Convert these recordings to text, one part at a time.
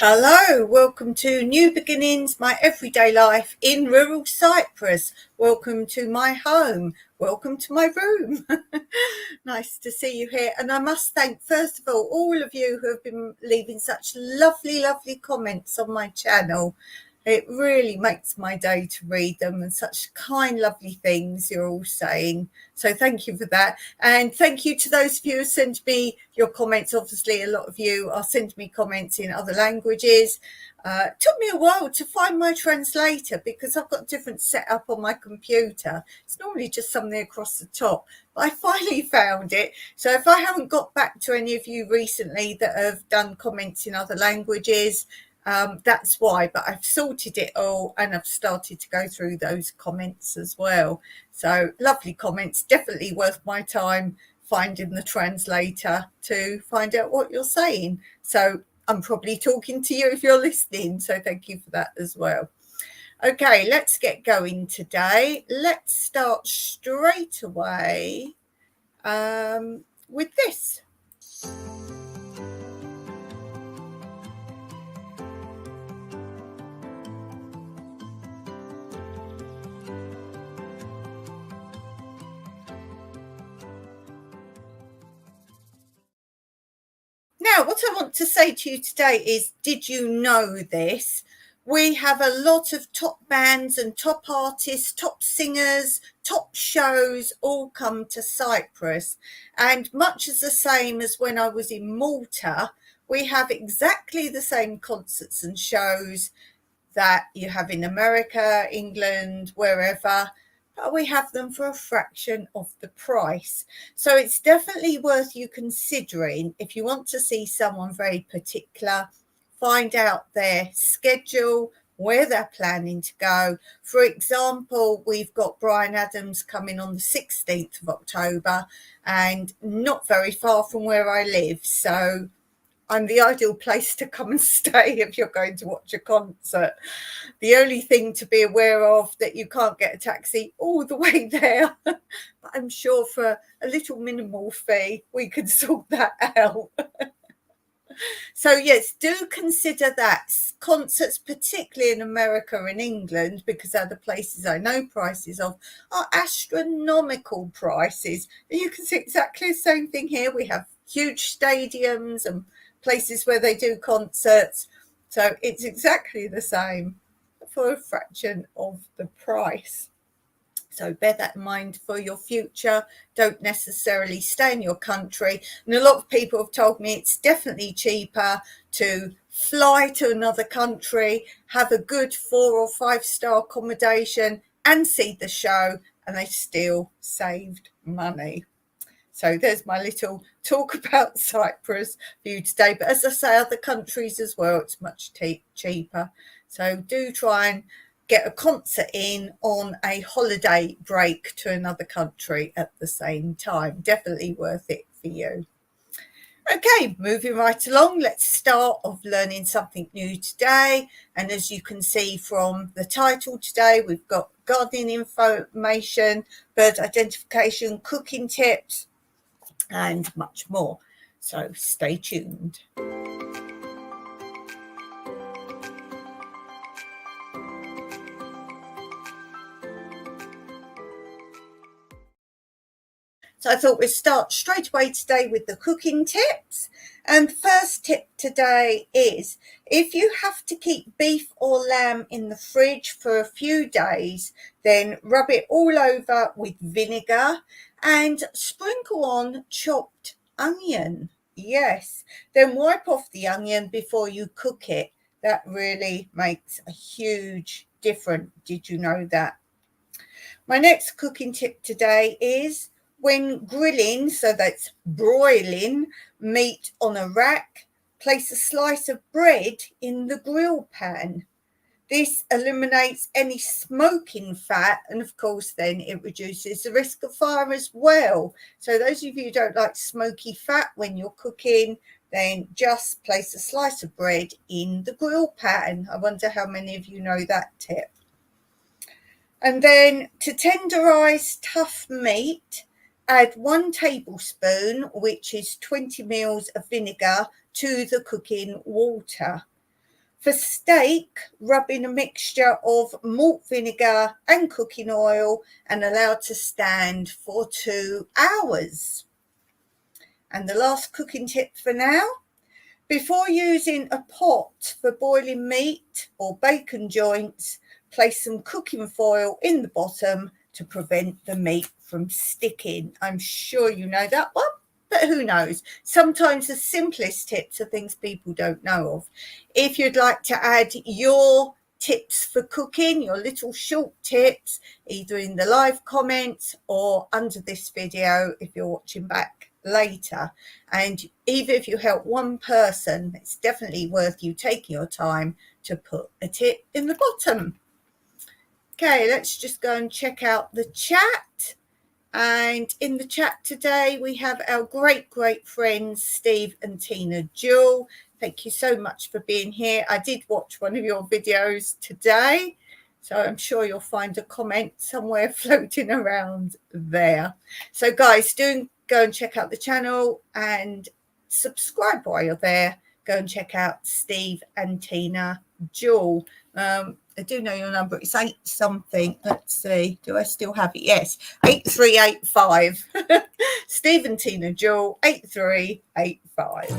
Hello, welcome to New Beginnings, my everyday life in rural Cyprus. Welcome to my home. Welcome to my room. Nice to see you here. And I must thank, first of all of you who have been leaving such lovely, lovely comments on my channel. It really makes my day to read them, and such kind, lovely things you're all saying. So thank you for that. And thank you to those of you who send me your comments. Obviously, a lot of you are sending me comments in other languages. It took me a while to find my translator because I've got a different setup on my computer. It's normally just something across the top. But I finally found it. So if I haven't got back to any of you recently that have done comments in other languages, that's why, but I've sorted it all and I've started to go through those comments as well. So lovely comments, definitely worth my time finding the translator to find out what you're saying. So I'm probably talking to you if you're listening, so thank you for that as well. Okay, let's get going today. Let's start straight away with this. Now, what I want to say to you today is, did you know this? We have a lot of top bands and top artists, top singers, top shows all come to Cyprus. And much as the same as when I was in Malta, we have exactly the same concerts and shows that you have in America, England, wherever, but we have them for a fraction of the price. So it's definitely worth you considering if you want to see someone very particular. Find out their schedule, where they're planning to go. For example, we've got Bryan Adams coming on the 16th of October and not very far from where I live. So I'm the ideal place to come and stay if you're going to watch a concert. The only thing to be aware of that you can't get a taxi all the way there, but I'm sure for a little minimal fee we can sort that out. So yes, do consider that. Concerts, particularly in America and England, because they're the places I know prices of, are astronomical prices. And you can see exactly the same thing here. We have huge stadiums and places where they do concerts. So it's exactly the same for a fraction of the price. So bear that in mind for your future. Don't necessarily stay in your country. And a lot of people have told me it's definitely cheaper to fly to another country, have a good 4 or 5 star accommodation and see the show, and they still saved money. So there's my little talk about Cyprus for you today. But as I say, other countries as well, it's much cheaper. So do try and get a concert in on a holiday break to another country at the same time. Definitely worth it for you. Okay, moving right along, let's start off learning something new today. And as you can see from the title today, we've got gardening information, bird identification, cooking tips, and much more. So stay tuned. So I thought we'd start straight away today with the cooking tips. And first tip today is, if you have to keep beef or lamb in the fridge for a few days, then rub it all over with vinegar and sprinkle on chopped onion. Yes, then wipe off the onion before you cook it. That really makes a huge difference. Did you know that? My next cooking tip today is, when grilling, so that's broiling meat on a rack, place a slice of bread in the grill pan. This eliminates any smoking fat, and of course then it reduces the risk of fire as well. So those of you who don't like smoky fat when you're cooking, then just place a slice of bread in the grill pan. I wonder how many of you know that tip. And then to tenderize tough meat, add 1 tablespoon, which is 20 mils of vinegar, to the cooking water. For steak, rub in a mixture of malt vinegar and cooking oil and allow to stand for 2 hours. And the last cooking tip for now, before using a pot for boiling meat or bacon joints, place some cooking foil in the bottom to prevent the meat from sticking. I'm sure you know that one, but who knows? Sometimes the simplest tips are things people don't know of. If you'd like to add your tips for cooking, your little short tips, either in the live comments or under this video if you're watching back later, and even if you help one person, it's definitely worth you taking your time to put a tip in the bottom. Okay, let's just go and check out the chat. And in the chat today, we have our great friends, Steve and Tina Jewell. Thank you so much for being here. I did watch one of your videos today, so I'm sure you'll find a comment somewhere floating around there. So guys, do go and check out the channel and subscribe while you're there. Go and check out Steve and Tina Jewell. I do know your number. It's 8 something. Let's see. Do I still have it? Yes. 8385. Steve and Tina Jewell, 8385.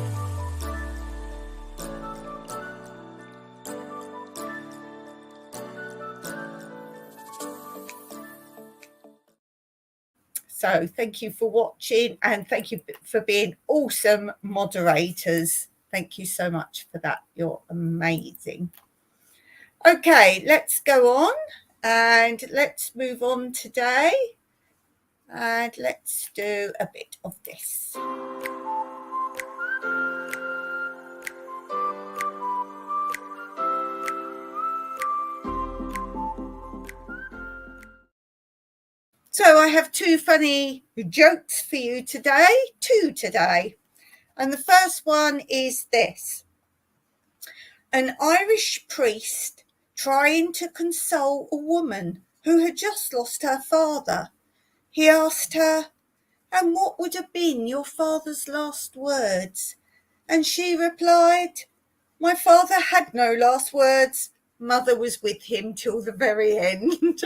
So thank you for watching and thank you for being awesome moderators. Thank you so much for that. You're amazing. Okay, let's go on and let's move on today. And let's do a bit of this. So I have 2 funny jokes for you today, 2 today. And the first one is this. An Irish priest trying to console a woman who had just lost her father. He asked her, "And what would have been your father's last words?" And she replied, "My father had no last words. Mother was with him till the very end."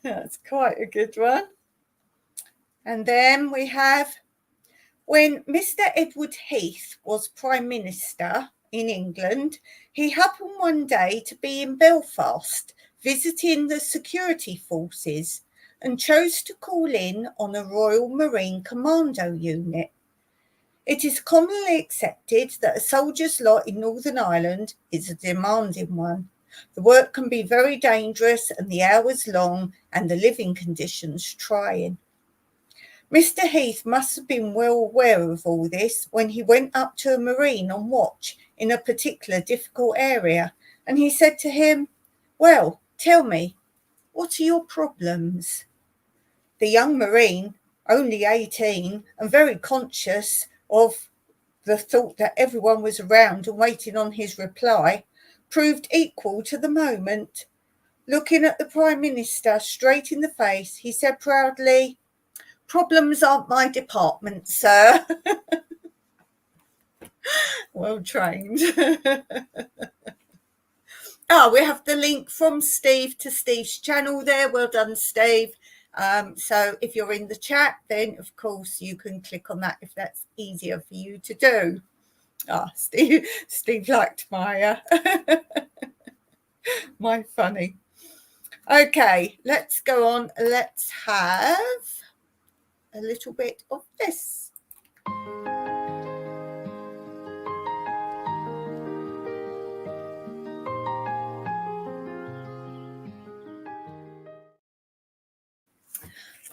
That's quite a good one. And then we have, when Mr. Edward Heath was Prime Minister in England, he happened one day to be in Belfast visiting the security forces and chose to call in on a Royal Marine Commando unit. It is commonly accepted that a soldier's lot in Northern Ireland is a demanding one. The work can be very dangerous and the hours long and the living conditions trying. Mr. Heath must have been well aware of all this when he went up to a Marine on watch in a particular difficult area, and he said to him, "Well, tell me, what are your problems?" The young Marine, only 18 and very conscious of the thought that everyone was around and waiting on his reply, proved equal to the moment. Looking at the Prime Minister straight in the face, he said proudly, "Problems aren't my department, sir." Well trained. We have the link from Steve to Steve's channel there. Well done, Steve. So if you're in the chat, then of course you can click on that if that's easier for you to do. Steve liked my my funny. Okay, let's go on. Let's have a little bit of this.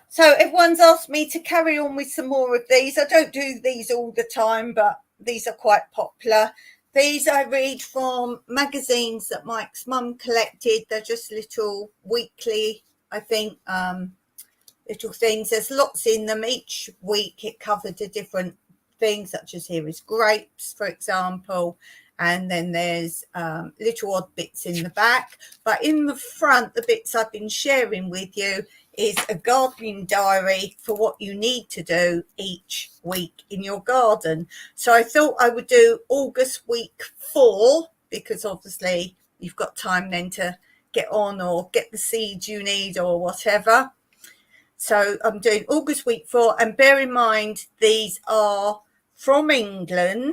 So everyone's asked me to carry on with some more of these. I don't do these all the time, but these are quite popular. These I read from magazines that Mike's mum collected. They're just little weekly, I think, little things. There's lots in them. Each week it covered a different thing, such as here is grapes, for example. And then there's little odd bits in the back. But in the front, the bits I've been sharing with you is a gardening diary for what you need to do each week in your garden. So I thought I would do August week 4, because obviously you've got time then to get on or get the seeds you need or whatever. So I'm doing August week 4, and bear in mind these are from England.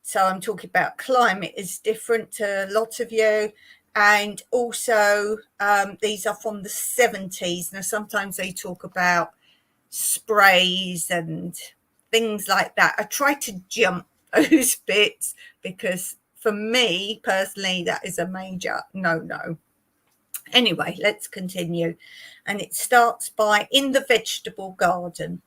So I'm talking about climate is different to a lot of you. And also these are from the 70s. Now, sometimes they talk about sprays and things like that. I try to jump those bits because for me personally, that is a major no-no. Anyway, let's continue. And it starts by in the vegetable garden.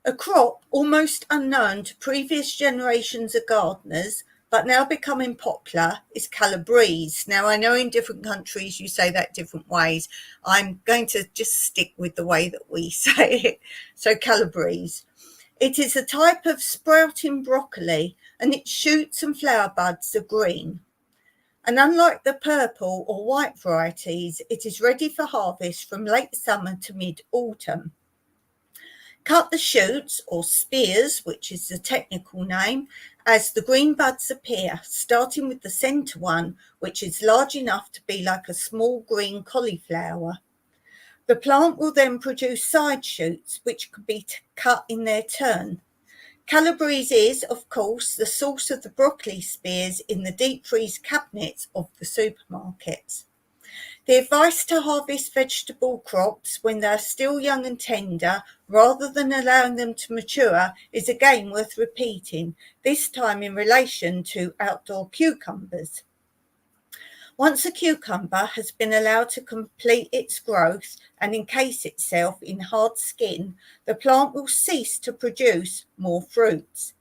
A crop almost unknown to previous generations of gardeners, but now becoming popular, is Calabrese. Now, I know in different countries you say that different ways. I'm going to just stick with the way that we say it. So, Calabrese. It is a type of sprouting broccoli, and its shoots and flower buds are green. And unlike the purple or white varieties, it is ready for harvest from late summer to mid-autumn. Cut the shoots, or spears, which is the technical name, as the green buds appear, starting with the centre one, which is large enough to be like a small green cauliflower. The plant will then produce side shoots, which can be cut in their turn. Calabrese is, of course, the source of the broccoli spears in the deep freeze cabinets of the supermarkets. The advice to harvest vegetable crops when they are still young and tender, rather than allowing them to mature, is again worth repeating, this time in relation to outdoor cucumbers. Once a cucumber has been allowed to complete its growth and encase itself in hard skin, the plant will cease to produce more fruits.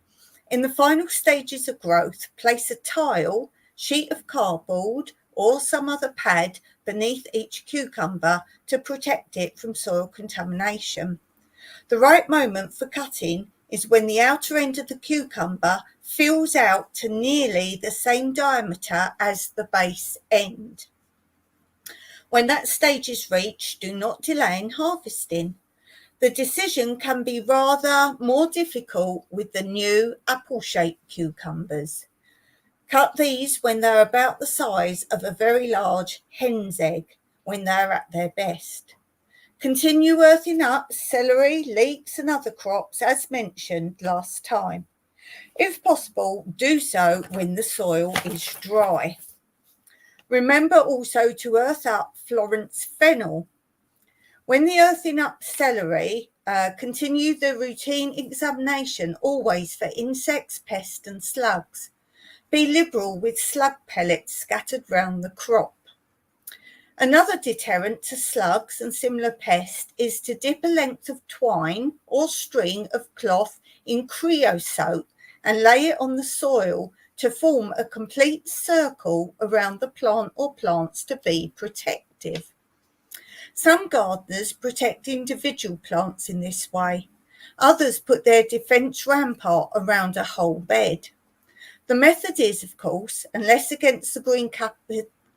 In the final stages of growth, place a tile, sheet of cardboard, or some other pad beneath each cucumber to protect it from soil contamination. The right moment for cutting is when the outer end of the cucumber fills out to nearly the same diameter as the base end. When that stage is reached, do not delay in harvesting. The decision can be rather more difficult with the new apple-shaped cucumbers. Cut these when they're about the size of a very large hen's egg, when they're at their best. Continue earthing up celery, leeks and other crops as mentioned last time. If possible, do so when the soil is dry. Remember also to earth up Florence fennel. When the earthing up celery, continue the routine examination always for insects, pests and slugs. Be liberal with slug pellets scattered round the crop. Another deterrent to slugs and similar pests is to dip a length of twine or string of cloth in creosote and lay it on the soil to form a complete circle around the plant or plants to be protective. Some gardeners protect individual plants in this way. Others put their defence rampart around a whole bed. The method is, of course, unless against the green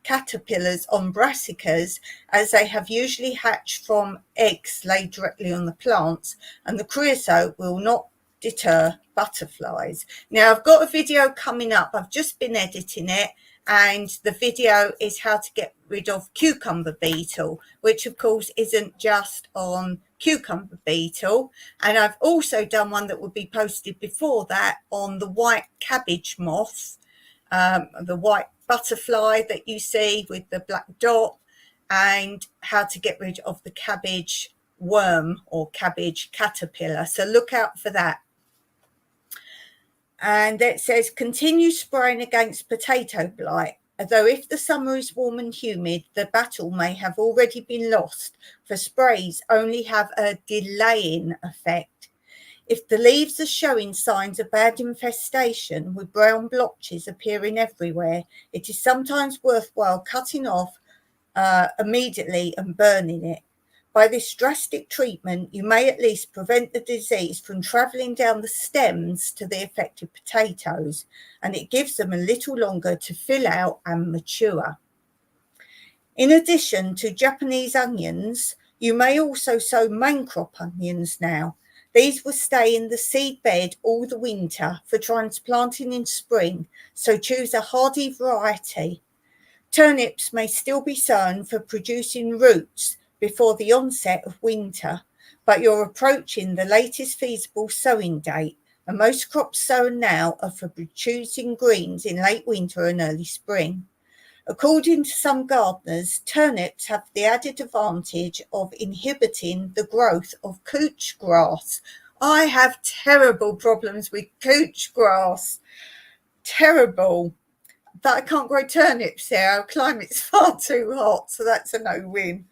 caterpillars on brassicas, as they have usually hatched from eggs laid directly on the plants, and the creosote will not deter butterflies. Now, I've got a video coming up. I've just been editing it, and the video is how to get rid of cucumber beetle, which of course isn't just on cucumber beetle. And I've also done one that will be posted before that on the white cabbage moth, the white butterfly that you see with the black dot, and how to get rid of the cabbage worm or cabbage caterpillar. So look out for that. And it says continue spraying against potato blight, although if the summer is warm and humid, the battle may have already been lost, for sprays only have a delaying effect. If the leaves are showing signs of bad infestation with brown blotches appearing everywhere, it is sometimes worthwhile cutting off immediately and burning it. By this drastic treatment, you may at least prevent the disease from travelling down the stems to the affected potatoes, and it gives them a little longer to fill out and mature. In addition to Japanese onions, You may also sow main crop onions now. These will stay in the seed bed all the winter for transplanting in spring, so choose a hardy variety. Turnips may still be sown for producing roots before the onset of winter, but you're approaching the latest feasible sowing date, and most crops sown now are for producing greens in late winter and early spring. According to some gardeners, turnips have the added advantage of inhibiting the growth of couch grass. I have terrible problems with couch grass. Terrible. But I can't grow turnips there. Our climate's far too hot, so that's a no-win.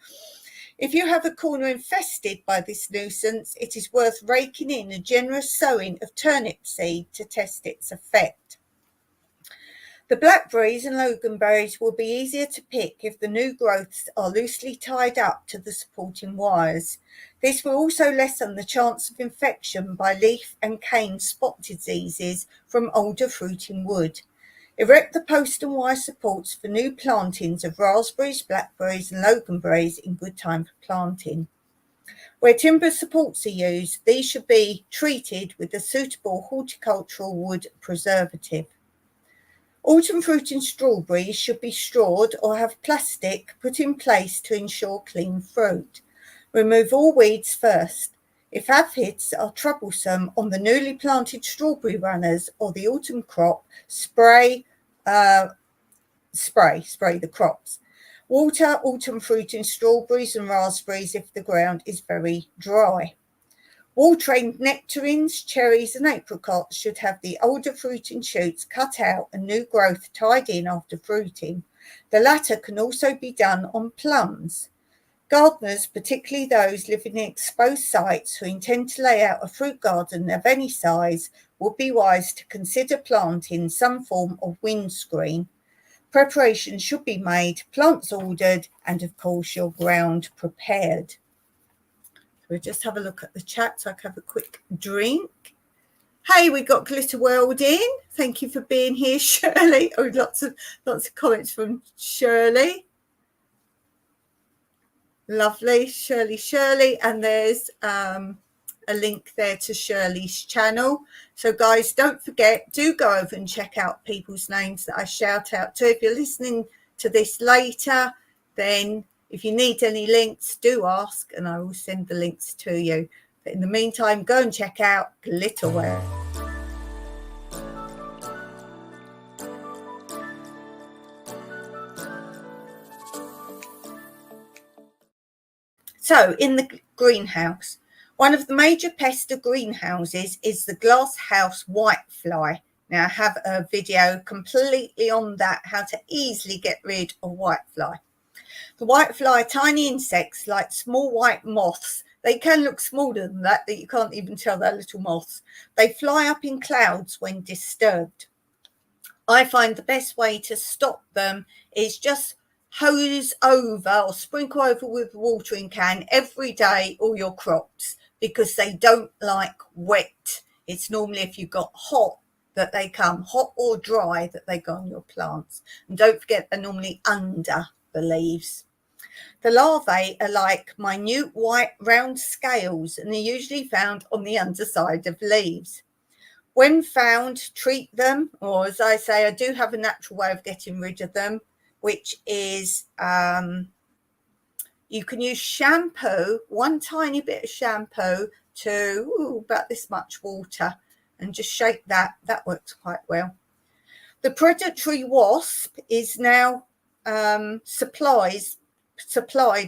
If you have a corner infested by this nuisance, it is worth raking in a generous sowing of turnip seed to test its effect. The blackberries and loganberries will be easier to pick if the new growths are loosely tied up to the supporting wires. This will also lessen the chance of infection by leaf and cane spot diseases from older fruiting wood. Erect the post and wire supports for new plantings of raspberries, blackberries and loganberries in good time for planting. Where timber supports are used, these should be treated with a suitable horticultural wood preservative. Autumn fruiting strawberries should be strawed or have plastic put in place to ensure clean fruit. Remove all weeds first. If aphids are troublesome on the newly planted strawberry runners or the autumn crop, spray the crops. Water autumn fruiting strawberries and raspberries if the ground is very dry. Wall-trained nectarines, cherries and apricots should have the older fruiting shoots cut out and new growth tied in after fruiting. The latter can also be done on plums. Gardeners, particularly those living in exposed sites who intend to lay out a fruit garden of any size, would be wise to consider planting some form of windscreen. Preparation should be made, plants ordered, and of course your ground prepared. We'll just have a look at the chat so I can have a quick drink. Hey, we got Glitter World in. Thank you for being here, Shirley. Oh, lots of comments from Shirley. Lovely, Shirley. And there's a link there to Shirley's channel. So guys, don't forget, do go over and check out people's names that I shout out to. If you're listening to this later, then if you need any links, do ask and I will send the links to you. But in the meantime, go and check out Glitter World. So in the greenhouse, one of the major pests of greenhouses is the glasshouse whitefly. Now I have a video completely on that, how to easily get rid of whitefly. The whitefly are tiny insects like small white moths. They can look smaller than that you can't even tell they're little moths. They fly up in clouds when disturbed. I find the best way to stop them is just hose over or sprinkle over with a watering can every day all your crops, because they don't like wet. It's normally if you've got hot that they come, hot or dry, that they go on your plants. And don't forget, they're normally under the leaves. The larvae are like minute white round scales and are usually found on the underside of leaves. When found, treat them, or as I say, I do have a natural way of getting rid of them, which is you can use shampoo, one tiny bit of shampoo to about this much water, and just shake that. That works quite well. The predatory wasp is now supplied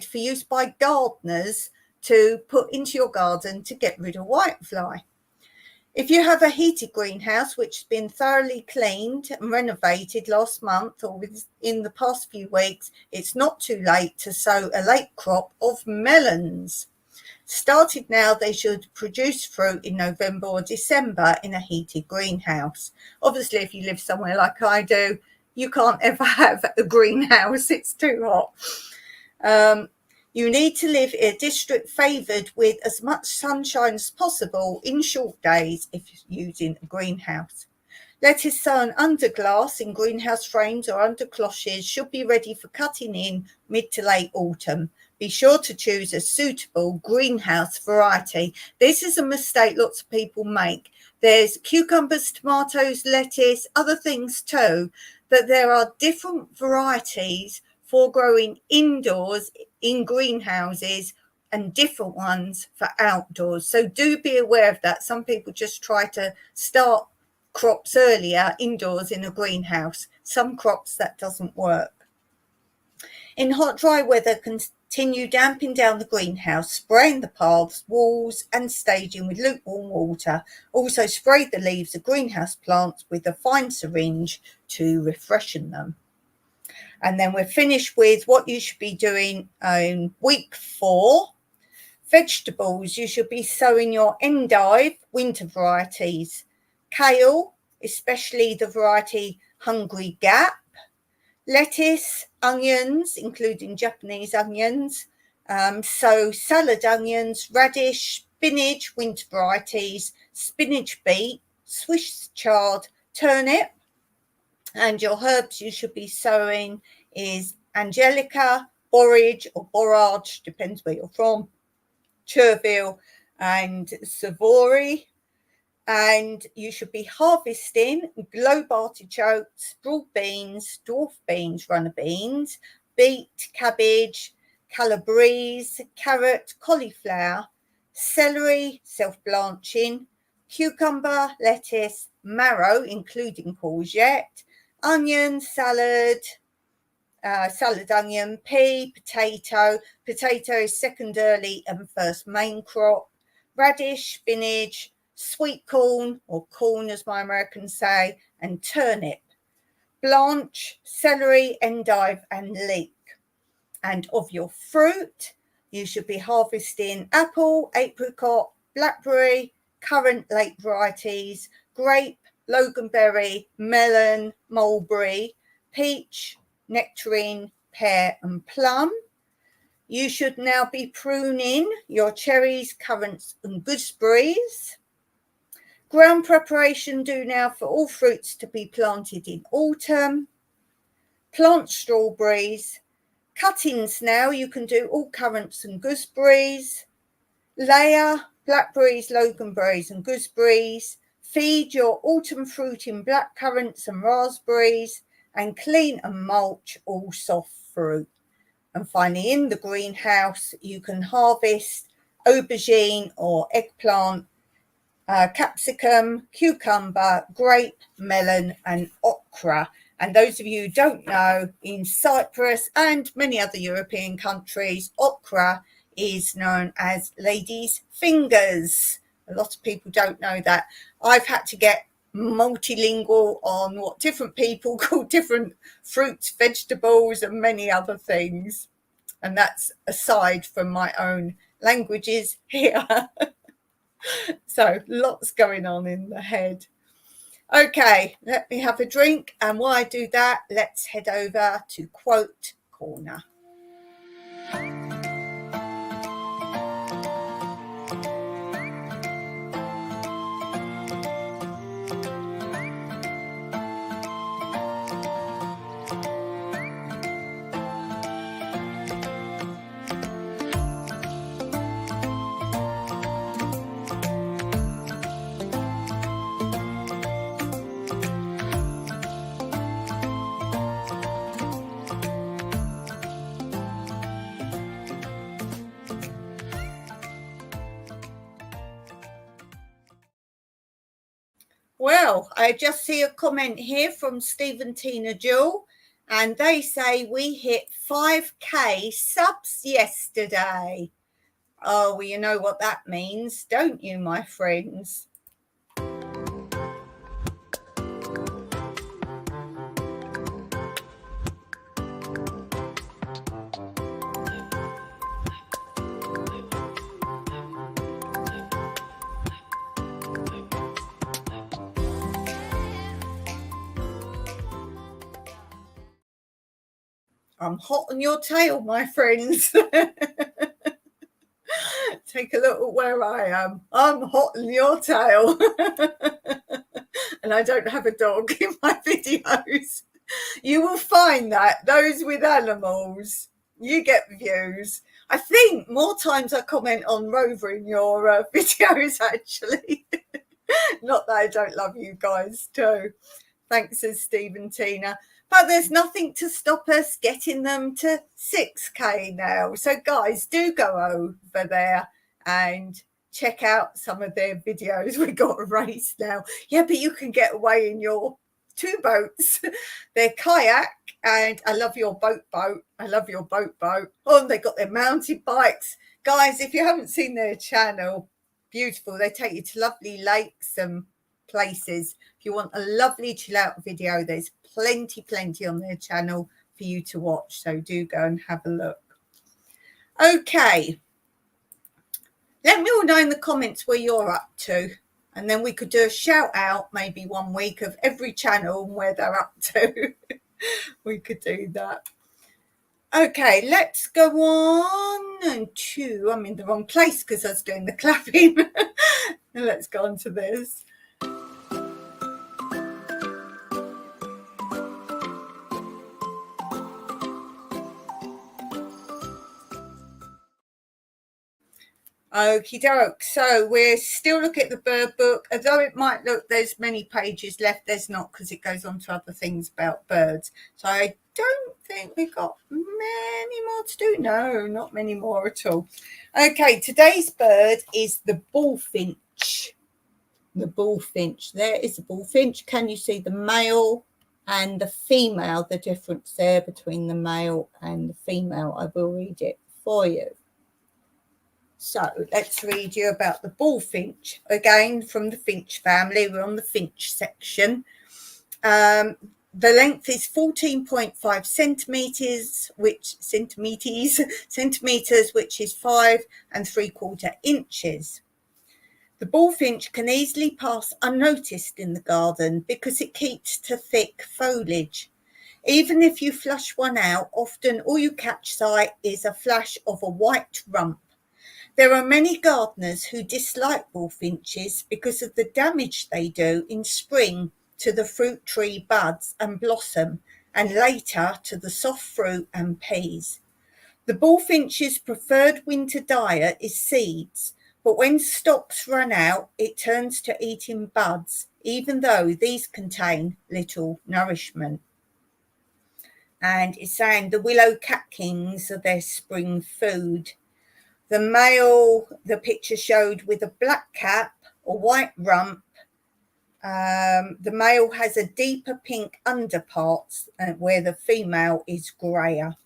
for use by gardeners to put into your garden to get rid of whitefly. If you have a heated greenhouse which has been thoroughly cleaned and renovated last month or within the past few weeks, it's not too late to sow a late crop of melons. Started now, they should produce fruit in November or December in a heated greenhouse. Obviously, if you live somewhere like I do, you can't ever have a greenhouse. It's too hot. You need to live in a district favoured with as much sunshine as possible in short days if you're using a greenhouse. Lettuce sown under glass in greenhouse frames or under cloches should be ready for cutting in mid to late autumn. Be sure to choose a suitable greenhouse variety. This is a mistake lots of people make. There's cucumbers, tomatoes, lettuce, other things too, but there are different varieties for growing indoors in greenhouses and different ones for outdoors. So do be aware of that. Some people just try to start crops earlier indoors in a greenhouse. Some crops that doesn't work. In hot, dry weather, continue damping down the greenhouse, spraying the paths, walls and staging with lukewarm water. Also spray the leaves of greenhouse plants with a fine syringe to refreshen them. And then we're finished with what you should be doing in week 4. Vegetables, you should be sowing your endive winter varieties. Kale, especially the variety Hungry Gap. Lettuce, onions, including Japanese onions. So salad onions, radish, spinach, winter varieties, spinach beet, Swiss chard, turnip. And your herbs you should be sowing is angelica, borage or borage, depends where you're from, chervil and savory. And you should be harvesting globe artichokes, broad beans, dwarf beans, runner beans, beet, cabbage, calabrese, carrot, cauliflower, celery, self-blanching, cucumber, lettuce, marrow, including courgette, onion, salad, salad onion, pea, potato. Potato is second early and first main crop. Radish, spinach, sweet corn, or corn as my Americans say, and turnip. Blanch, celery, endive and leek. And of your fruit, you should be harvesting apple, apricot, blackberry, currant late varieties, grape, loganberry, melon, mulberry, peach, nectarine, pear and plum. You should now be pruning your cherries, currants and gooseberries. Ground preparation due now for all fruits to be planted in autumn. Plant strawberries. Cuttings now, you can do all currants and gooseberries. Layer blackberries, loganberries and gooseberries. Feed your autumn fruit in black currants and raspberries, and clean and mulch all soft fruit. And finally, in the greenhouse, you can harvest aubergine or eggplant, capsicum, cucumber, grape, melon and okra. And those of you who don't know, in Cyprus and many other European countries, okra is known as ladies' fingers. A lot of people don't know that. I've had to get multilingual on what different people call different fruits, vegetables and many other things. And that's aside from my own languages here. So lots going on in the head. Okay, let me have a drink. And while I do that, let's head over to Quote Corner. Well, I just see a comment here from Stephen, Tina, Jewel, and they say we hit 5K subs yesterday. Oh, well, you know what that means, don't you, my friends? I'm hot on your tail, my friends. Take a look at where I am. I'm hot on your tail. And I don't have a dog in my videos. You will find that those with animals, you get views. I think more times I comment on Rover in your videos, actually. Not that I don't love you guys too. Thanks, says Steve and Tina. But there's nothing to stop us getting them to 6K now. So, guys, do go over there and check out some of their videos. We got a race now. Yeah, but you can get away in your 2 boats. Their kayak, and I love your boat. I love your boat. Oh, and they got their mountain bikes. Guys, if you haven't seen their channel, beautiful. They take you to lovely lakes and places. If you want a lovely chill out video, there's plenty on their channel for you to watch. So do go and have a look. Okay. Let me all know in the comments where you're up to. And then we could do a shout out maybe one week of every channel and where they're up to. We could do that. Okay, let's go on and to, I'm in the wrong place because I was doing the clapping. Let's go on to this. Okie doke. So we're still looking at the bird book. Although it might look there's many pages left, there's not, because it goes on to other things about birds. So I don't think we've got many more to do. No, not many more at all. Okay, today's bird is the bullfinch. The bullfinch. There is the bullfinch. Can you see the male and the female, the difference there between the male and the female? I will read it for you. So let's read you about the bullfinch. Again, from the finch family. We're on the finch section. The length is 14.5 centimeters, which is 5 3/4 inches. The bullfinch can easily pass unnoticed in the garden because it keeps to thick foliage. Even if you flush one out, often all you catch sight is a flash of a white rump. There are many gardeners who dislike bullfinches because of the damage they do in spring to the fruit tree buds and blossom, and later to the soft fruit and peas. The bullfinch's preferred winter diet is seeds, but when stalks run out, it turns to eating buds, even though these contain little nourishment. And it's saying the willow catkins are their spring food. The male, the picture showed with a black cap or white rump. The male has a deeper pink underparts, where the female is grayer.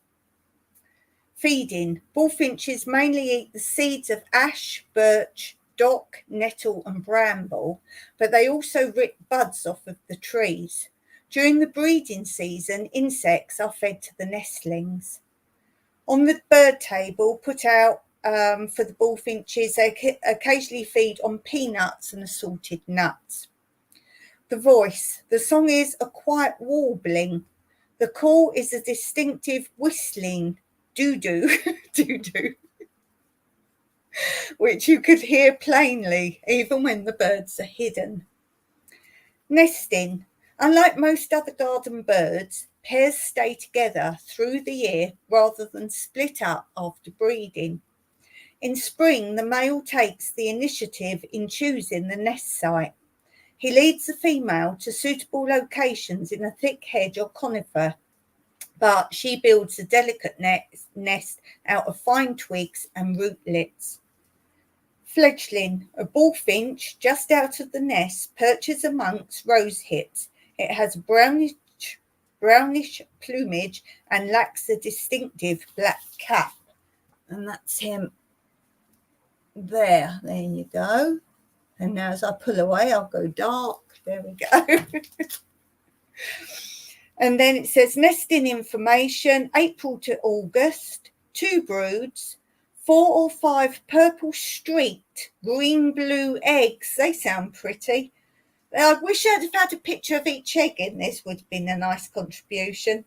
Feeding. Bullfinches mainly eat the seeds of ash, birch, dock, nettle and bramble, but they also rip buds off of the trees. During the breeding season, insects are fed to the nestlings. On the bird table put out for the bullfinches, they occasionally feed on peanuts and assorted nuts. The voice. The song is a quiet warbling. The call is a distinctive whistling, doo-doo, doo-doo, which you could hear plainly even when the birds are hidden. Nesting. Unlike most other garden birds, pairs stay together through the year rather than split up after breeding. In spring, the male takes the initiative in choosing the nest site. He leads the female to suitable locations in a thick hedge or conifer, but she builds a delicate nest out of fine twigs and rootlets. Fledgling. A bullfinch just out of the nest perches amongst rose hips. It has brownish plumage and lacks a distinctive black cap. And that's him there. There you go. And now as I pull away, I'll go dark. There we go. And then it says nesting information, April to August, 2 broods, 4 or 5 purple streaked green-blue eggs. They sound pretty. I wish I'd have had a picture of each egg in this, would have been a nice contribution.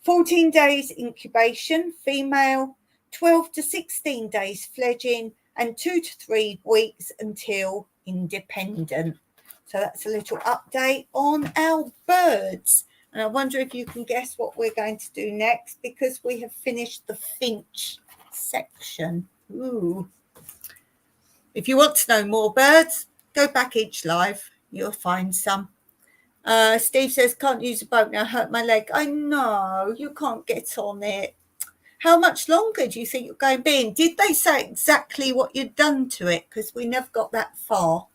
14 days incubation, female, 12 to 16 days fledging, and 2 to 3 weeks until independent. So that's a little update on our birds. And I wonder if you can guess what we're going to do next, because we have finished the finch section. Ooh. If you want to know more birds, go back each live. You'll find some. Steve says, can't use a boat now, hurt my leg. I know, you can't get on it. How much longer do you think you're going to be in? Did they say exactly what you'd done to it? Because we never got that far.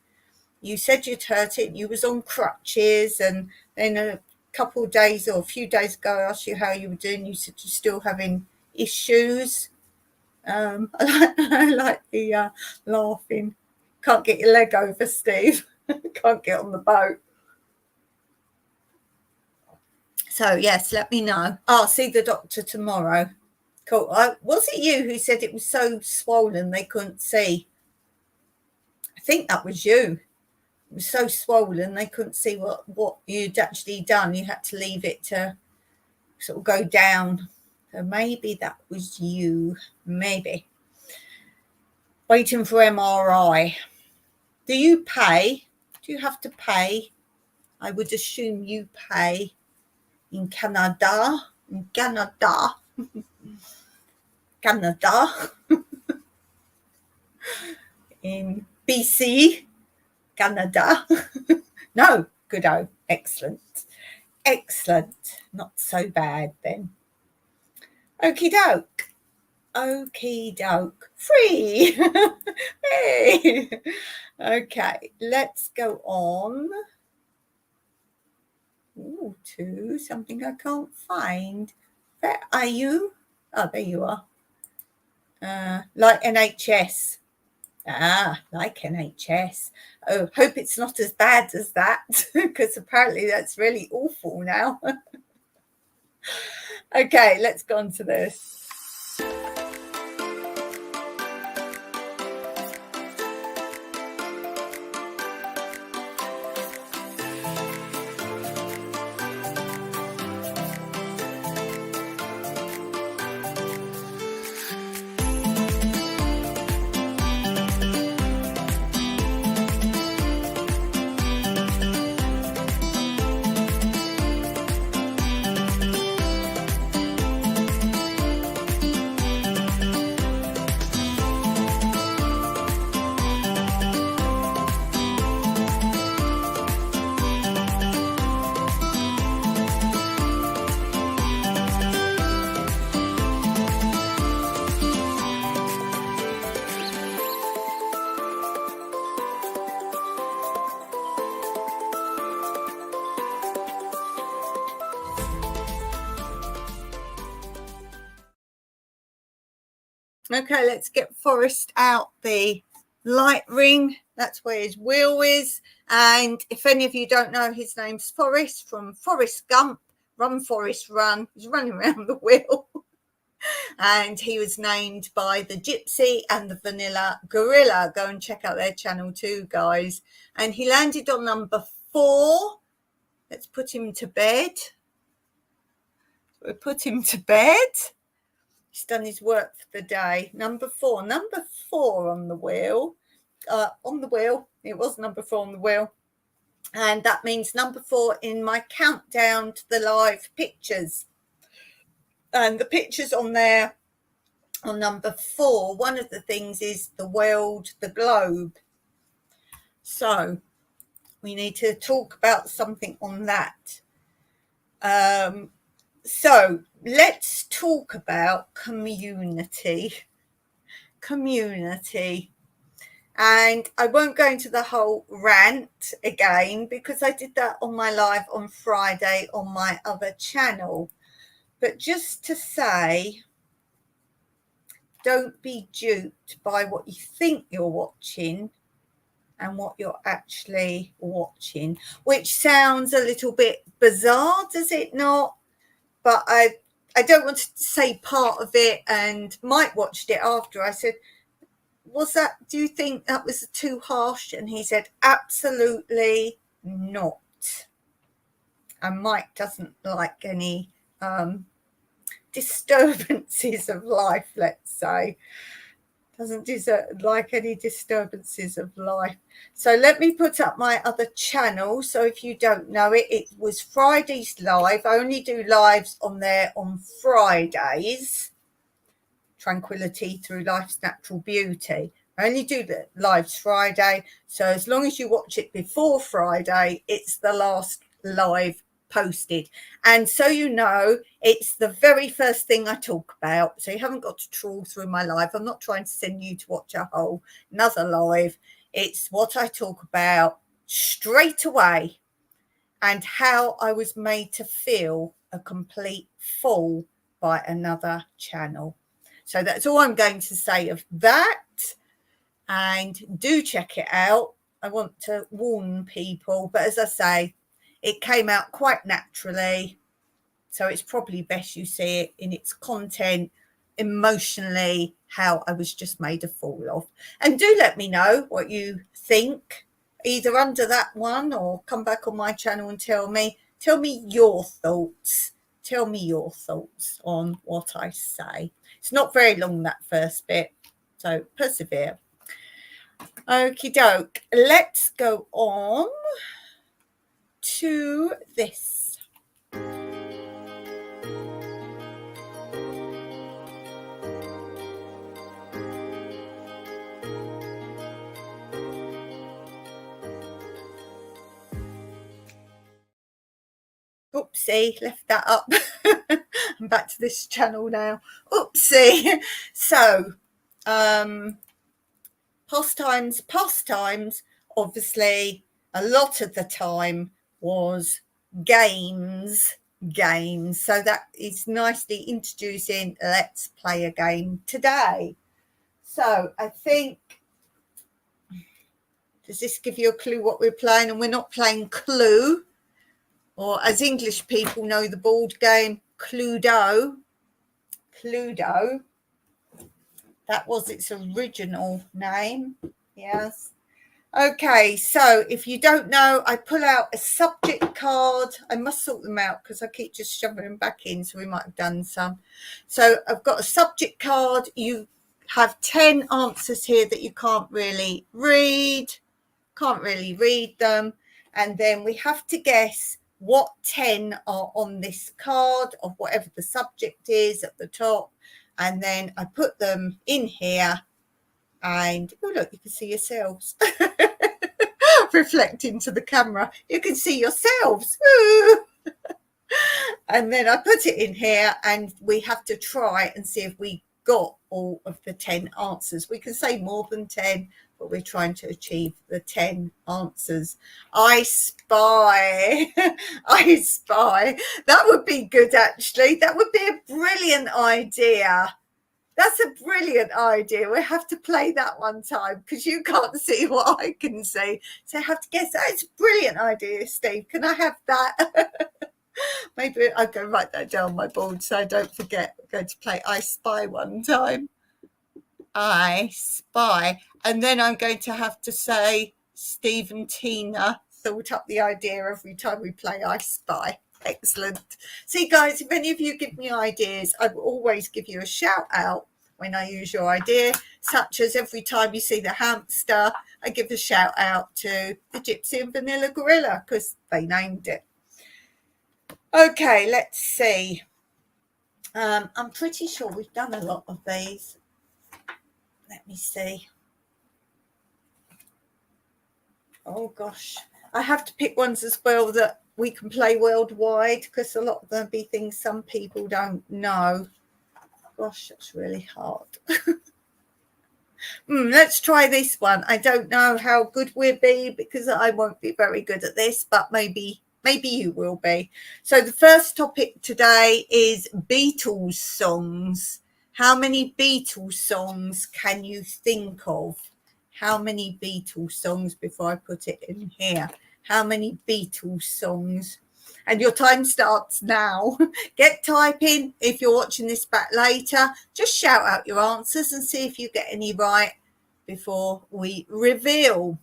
You said you'd hurt it, you was on crutches, and then a couple of days or a few days ago I asked you how you were doing. You said you're still having issues. I like the laughing. Can't get your leg over, Steve. Can't get on the boat. So yes, let me know. I'll see the doctor tomorrow. Cool. Was it you who said it was so swollen they couldn't see? I think that was you. It was so swollen they couldn't see what you'd actually done. You had to leave it to sort of go down. So maybe that was you. Maybe. Waiting for MRI. Do you pay? Do you have to pay? I would assume you pay in Canada. In Canada. Canada. In BC. Canada. No, good-o. Excellent. Excellent. Not so bad then. Okie doke. Okie doke. Free. Hey. Okay, let's go on. Ooh, to something I can't find. Where are you? Oh, there you are. Like NHS. Like NHS. Oh, hope it's not as bad as that, because apparently that's really awful now. Okay, let's go on to this. Okay, let's get Forrest out the light ring. That's where his wheel is. And if any of you don't know, his name's Forrest from Forrest Gump. Run, Forrest, run. He's running around the wheel. And he was named by the Gypsy and the Vanilla Gorilla. Go and check out their channel too, guys. And he landed on number 4. Let's put him to bed. We'll put him to bed. He's done his work for the day. Number 4 on the wheel. It was number 4 on the wheel. And that means number 4 in my countdown to the live pictures. And the pictures on there on number 4, one of the things is the world, the globe. So we need to talk about something on that. So let's talk about community. And I won't go into the whole rant again because I did that on my live on Friday on my other channel. But just to say, don't be duped by what you think you're watching and what you're actually watching, which sounds a little bit bizarre, does it not? But I don't want to say part of it, and Mike watched it after. I said, do you think that was too harsh? And he said, absolutely not. And Mike doesn't like any disturbances of life, let's say. Doesn't like any disturbances of life. So let me put up my other channel. So if you don't know it, it was Friday's live. I only do lives on there on Fridays. Tranquility Through Life's Natural Beauty. I only do the lives Friday, so as long as you watch it before Friday, it's the last live posted. And so you know, it's the very first thing I talk about, so you haven't got to trawl through my live. I'm not trying to send you to watch a whole another live. It's what I talk about straight away, and how I was made to feel a complete fool by another channel. So that's all I'm going to say of that. And do check it out. I want to warn people, but as I say, it came out quite naturally, so it's probably best you see it in its content, emotionally, how I was just made a fool of. And do let me know what you think, either under that one or come back on my channel and tell me your thoughts. Tell me your thoughts on what I say. It's not very long, that first bit, so persevere. Okie doke, let's go on to this. Oopsie, left that up. I'm back to this channel now. Oopsie. So, pastimes, obviously, a lot of the time was games. So that is nicely introducing Let's Play a Game today. So I think, does this give you a clue what we're playing? And we're not playing Clue, or as English people know the board game, Cluedo. That was its original name. Yes. Okay, so if you don't know, I pull out a subject card. I must sort them out because I keep just shoving them back in, so we might have done some. So I've got a subject card. You have 10 answers here that you can't really read them. And then we have to guess what 10 are on this card of whatever the subject is at the top. And then I put them in here, and oh look, you can see yourselves reflect into the camera. You can see yourselves. And then I put it in here, and we have to try and see if we got all of the 10 answers. We can say more than 10, but we're trying to achieve the 10 answers. I spy. I spy. That would be good, actually. That would be a brilliant idea. That's a brilliant idea. We have to play that one time because you can't see what I can see. So I have to guess. That's a brilliant idea, Steve. Can I have that? Maybe I'll go write that down on my board so I don't forget. We're going to play I Spy one time. I Spy. And then I'm going to have to say Steve and Tina thought up the idea every time we play I Spy. Excellent. See, guys, if any of you give me ideas, I will always give you a shout out when I use your idea, such as every time you see the hamster, I give a shout out to the Gypsy and Vanilla Gorilla because they named it. Okay, let's see. I'm pretty sure we've done a lot of these. Let me see. Oh gosh, I have to pick ones as well that we can play worldwide because a lot of them be things some people don't know. Gosh, that's really hard. Let's try this one. I don't know how good we'll be because I won't be very good at this, but maybe you will be. So the first topic today is Beatles songs. How many Beatles songs can you think of? How many Beatles songs, before I put it in here? How many Beatles songs? And your time starts now. Get typing. If you're watching this back later, just shout out your answers and see if you get any right before we reveal.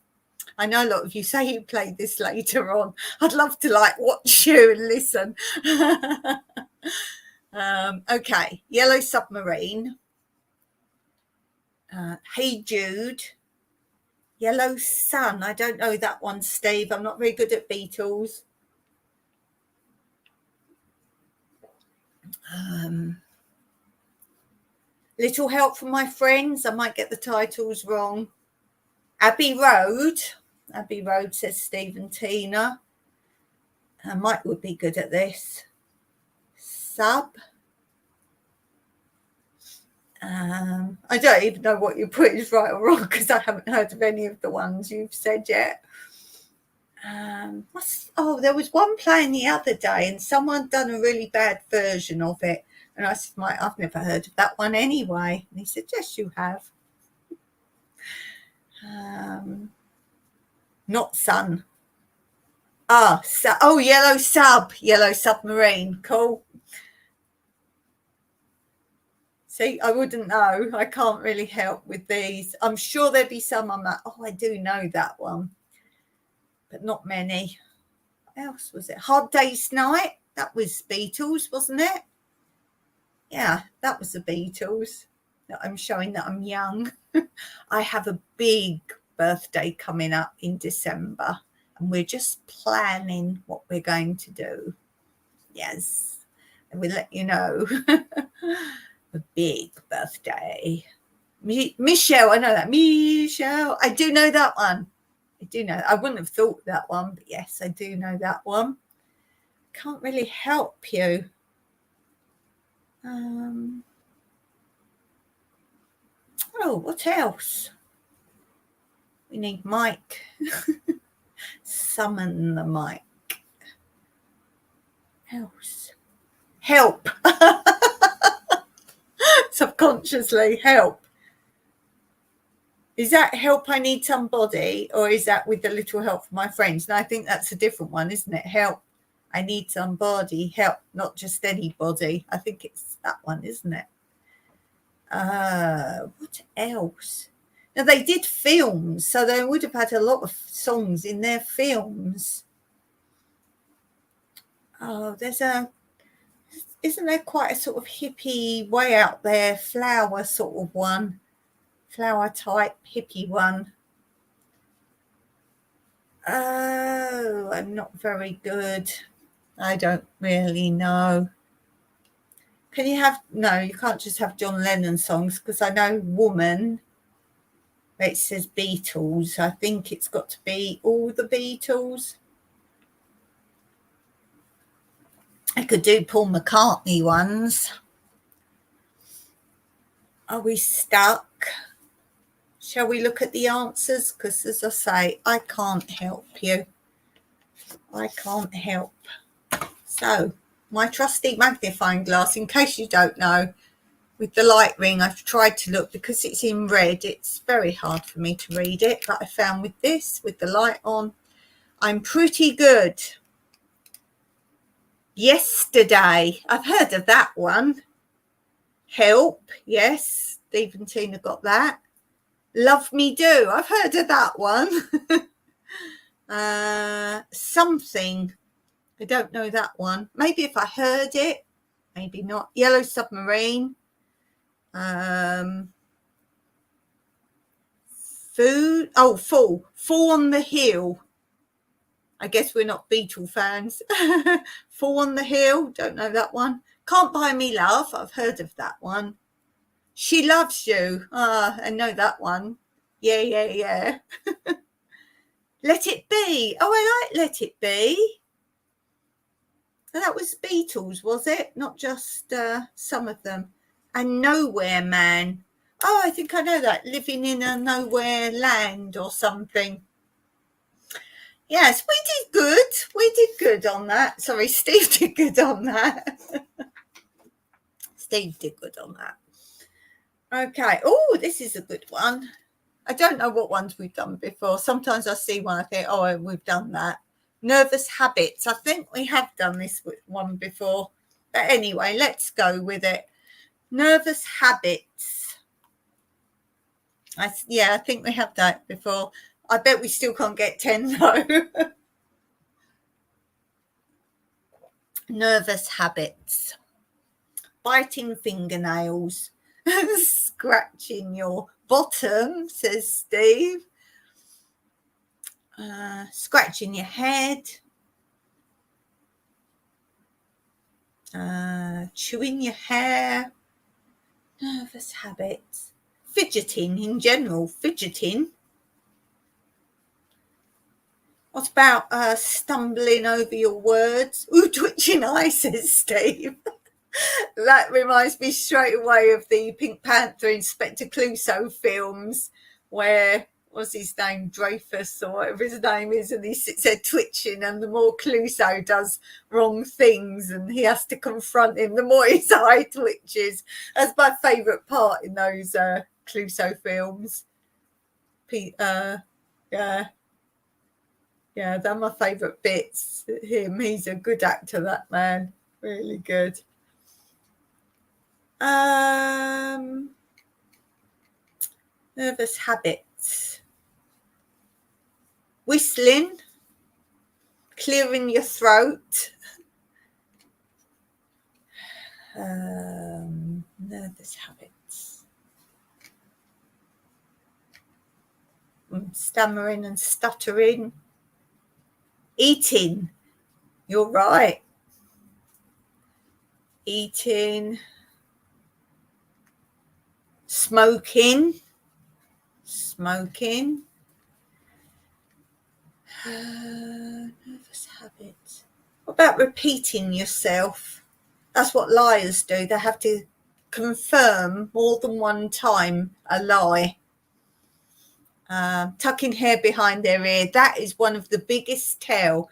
I know a lot of you say you played this later on. I'd love to watch you and listen. Okay, Yellow Submarine, Hey Jude, Yellow Sun. I don't know that one, Steve. I'm not very good at Beatles. Little Help from My Friends. I might get the titles wrong. Abbey Road. Abbey Road, says Stephen Tina. Mike would be good at this. Sub. I don't even know what you put is right or wrong because I haven't heard of any of the ones you've said yet. There was one playing the other day and someone done a really bad version of it. And I said, Mike, I've never heard of that one anyway. And he said, yes, you have. Not Sun. Yellow Submarine. Cool. See, I wouldn't know. I can't really help with these. I'm sure there'd be some I'm like, I do know that one. But not many. What else was it? Hard Day's Night. That was Beatles, wasn't it? Yeah, that was the Beatles. I'm showing that I'm young. I have a big birthday coming up in December, and we're just planning what we're going to do. Yes, and we'll let you know. A big birthday. Michelle, I know that. Michelle, I do know that one. I do know. I wouldn't have thought that one, but yes, I do know that one. Can't really help you. What else? We need Mike. Summon the mic. Else. Help. Subconsciously, help. Is that help I need somebody, or is that with the Little Help from My Friends? And I think that's a different one, isn't it? Help. I need somebody. Help, not just anybody. I think it's that one, isn't it? What else? Now, they did films, so they would have had a lot of songs in their films. Isn't there quite a sort of hippie way out there, flower sort of one, flower type hippie one? Oh, I'm not very good. I don't really know. Can you have, no, you can't just have John Lennon songs, because I know Woman, it says Beatles. I think it's got to be all the Beatles. I could do Paul McCartney ones. Are we stuck? Shall we look at the answers? Because as I say, I can't help you. I can't help. So, my trusty magnifying glass, in case you don't know, with the light ring, I've tried to look, because it's in red, it's very hard for me to read it, but I found with this, with the light on, I'm pretty good. Yesterday, I've heard of that one. Help, yes, Steve and Tina got that. Love Me Do, I've heard of that one. Something, I don't know that one. Maybe if I heard it, maybe not. Yellow Submarine. Food. Oh, Fall on the Hill. I guess we're not Beatle fans. Fall on the Hill. Don't know that one. Can't Buy Me Love. I've heard of that one. She Loves You. I know that one. Yeah. Let It Be. Oh, I like Let It Be. That was Beatles, was it? Not just some of them. And Nowhere Man. Oh, I think I know that. Living in a Nowhere Land or something. Yes, we did good. We did good on that. Sorry, Steve did good on that. Steve did good on that. Okay. Oh, this is a good one. I don't know what ones we've done before. Sometimes I see one, I think, oh, we've done that. Nervous Habits. I think we have done this one before. But anyway, let's go with it. Nervous Habits. I think we have done it before. I bet we still can't get 10 though. Nervous Habits. Biting fingernails. Scratching your bottom, says Steve. Scratching your head. Chewing your hair. Nervous habits. Fidgeting in general. Fidgeting. What about stumbling over your words? Ooh, twitching eyes, says Steve. That reminds me straight away of the Pink Panther Inspector Clouseau films where, what's his name, Dreyfus or whatever his name is, and he sits there twitching, and the more Clouseau does wrong things and he has to confront him, the more his eye twitches. That's my favourite part in those Clouseau films. Yeah, they're my favourite bits. Him, he's a good actor, that man. Really good. Nervous habits. Whistling, clearing your throat. Nervous habits. Stammering and stuttering. Eating. You're right. Eating. Smoking. Nervous habits. What about repeating yourself? That's what liars do. They have to confirm more than one time a lie. Tucking hair behind their ear. That is one of the biggest tell.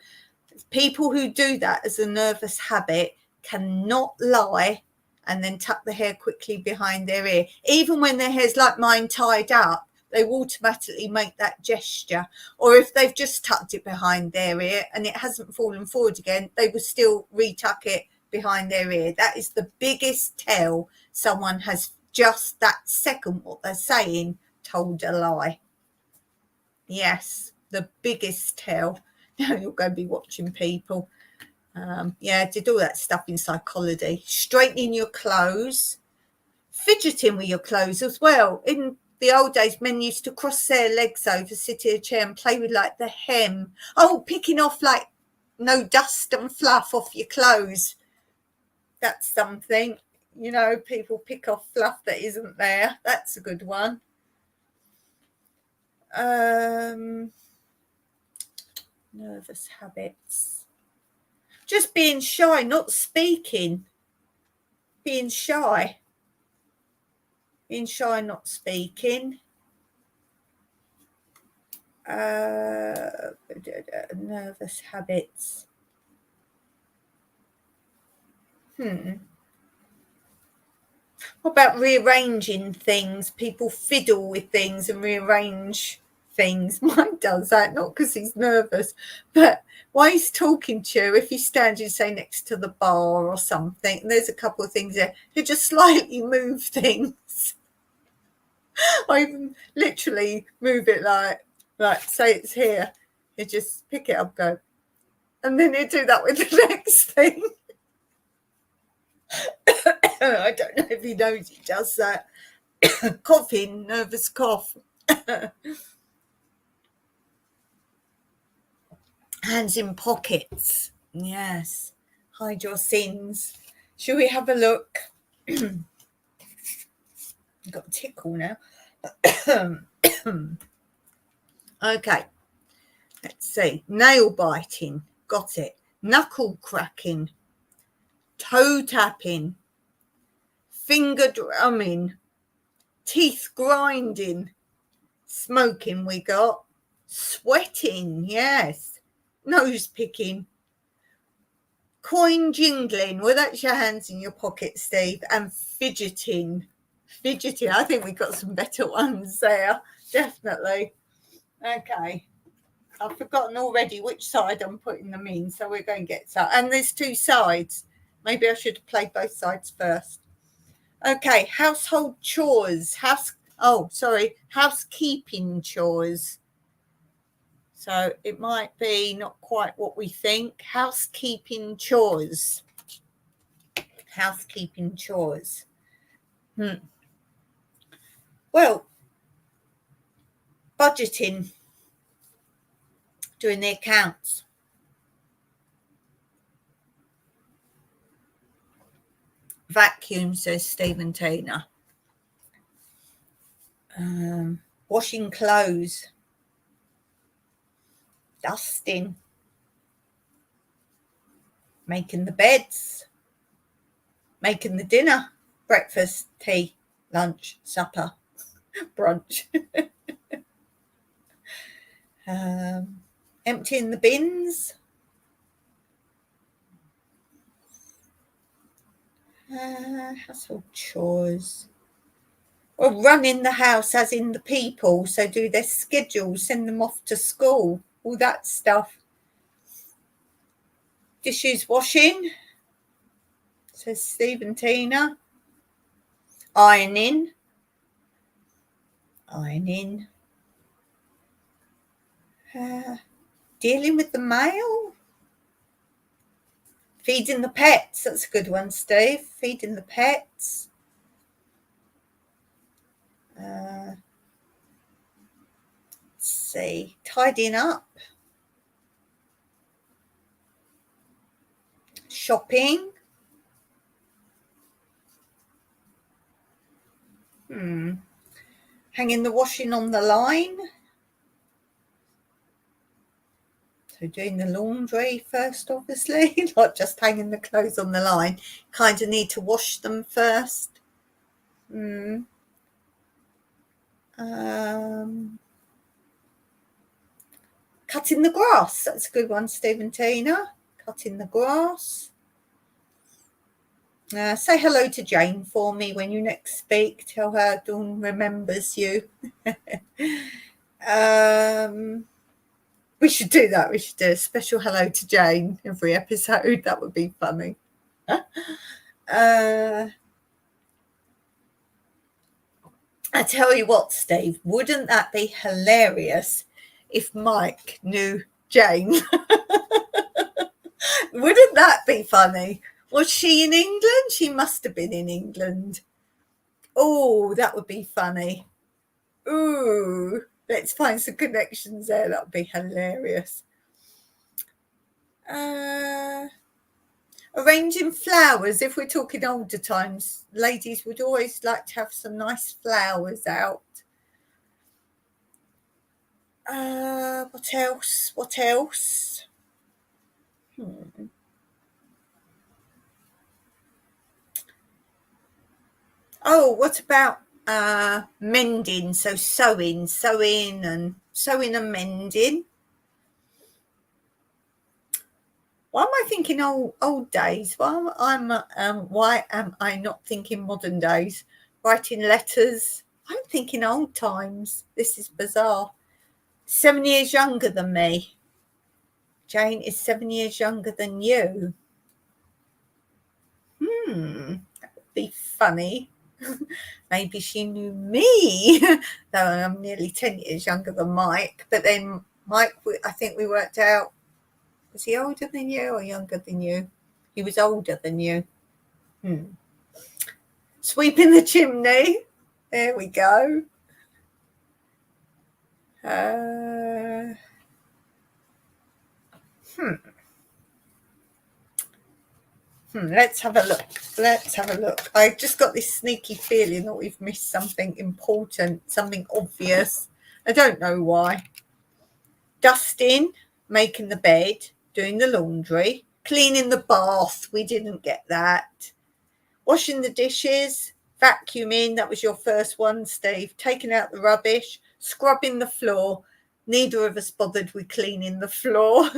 People who do that as a nervous habit cannot lie and then tuck the hair quickly behind their ear. Even when their hair's like mine tied up, they will automatically make that gesture. Or if they've just tucked it behind their ear and it hasn't fallen forward again, they will still retuck it behind their ear. That is the biggest tell someone has just that second what they're saying told a lie. Yes, the biggest tell. Now you're going to be watching people. Did all that stuff in psychology. Straightening your clothes. Fidgeting with your clothes as well. In the old days, men used to cross their legs over, sit in a chair and play with like the hem. Oh, picking off like no dust and fluff off your clothes. That's something. You know, people pick off fluff that isn't there. That's a good one. Nervous habits. Just being shy, not speaking. Being shy, not speaking. Nervous habits. What about rearranging things? People fiddle with things and rearrange things. Mine does that, not because he's nervous, but while he's talking to you, if he's standing, say, next to the bar or something, and there's a couple of things there, he'll just slightly move things. I even literally move it like say it's here. You just pick it up, go, and then you do that with the next thing. I don't know if he knows he does that. Coughing, nervous cough. Hands in pockets. Yes. Hide your sins. Shall we have a look? I've got a tickle now. Okay. Let's see. Nail biting. Got it. Knuckle cracking. Toe tapping. Finger drumming. Teeth grinding. Smoking we got. Sweating, yes. Nose picking. Coin jingling. Well, that's your hands in your pocket, Steve. And fidgeting. I think we got some better ones there. Definitely. Okay. I've forgotten already which side I'm putting them in, so we're going to get that. And there's two sides. Maybe I should have played both sides first. Okay, household chores. Housekeeping chores. So it might be not quite what we think. Housekeeping chores. Well, budgeting. Doing the accounts. Vacuum, says Stephen Taylor. Washing clothes, dusting, making the beds, making the dinner, breakfast, tea, lunch, supper, brunch. Emptying the bins. Household chores. Well, running the house as in the people, so do their schedules, send them off to school, all that stuff. Dishes washing, says Steve and Tina. Ironing. Dealing with the mail. Feeding the pets, that's a good one, Steve. Feeding the pets. Let's see, tidying up. Shopping. Hanging the washing on the line. So doing the laundry first, obviously, not just hanging the clothes on the line. Kind of need to wash them first. Cutting the grass, that's a good one, Steve and Tina. Cutting the grass. Say hello to Jane for me when you next speak. Tell her Dawn remembers you. We should do that. We should do a special hello to Jane every episode. That would be funny. I tell you what, Steve, wouldn't that be hilarious if Mike knew Jane? Wouldn't that be funny? Was she in England? She must have been in England. Oh, that would be funny. Ooh, let's find some connections there. That would be hilarious. Arranging flowers. If we're talking older times, ladies would always like to have some nice flowers out. What else? Oh, what about mending? So sewing and mending. Why am I thinking old days? Why am I not thinking modern days? Writing letters. I'm thinking old times. This is bizarre. 7 years younger than me. Jane is 7 years younger than you. That would be funny. Maybe she knew me, though I'm nearly 10 years younger than Mike. But then Mike, I think we worked out, was he older than you or younger than you? He was older than you. Sweeping the chimney. There we go. Let's have a look. I've just got this sneaky feeling that we've missed something important, something obvious. I don't know why. Dusting, making the bed, doing the laundry, cleaning the bath. We didn't get that. Washing the dishes, vacuuming. That was your first one, Steve. Taking out the rubbish, scrubbing the floor. Neither of us bothered with cleaning the floor.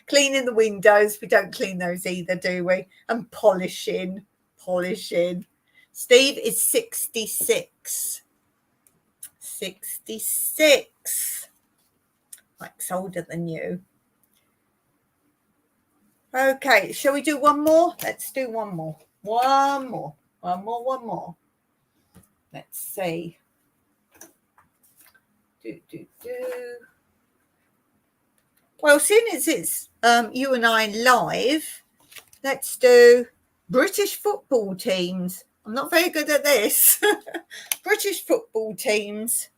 Cleaning the windows. We don't clean those either, do we? And polishing. Steve is 66. 66. Mike's older than you. Okay, shall we do one more? Let's do one more. One more. Let's see. Well, seeing as it's you and I live, let's do British football teams. I'm not very good at this. British football teams.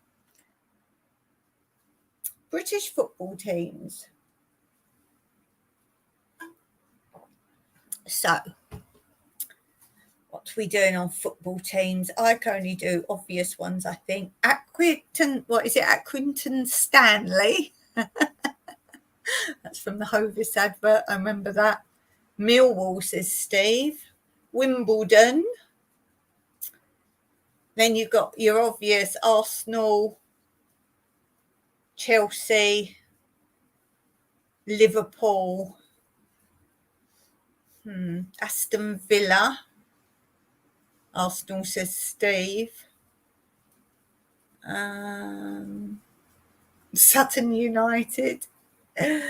So, What are we doing on football teams? I can only do obvious ones, I think. Accrington Stanley. That's from the Hovis advert. I remember that. Millwall, says Steve. Wimbledon. Then you've got your obvious Arsenal, Chelsea, Liverpool, Aston Villa. Arsenal, says Steve. Sutton United. Is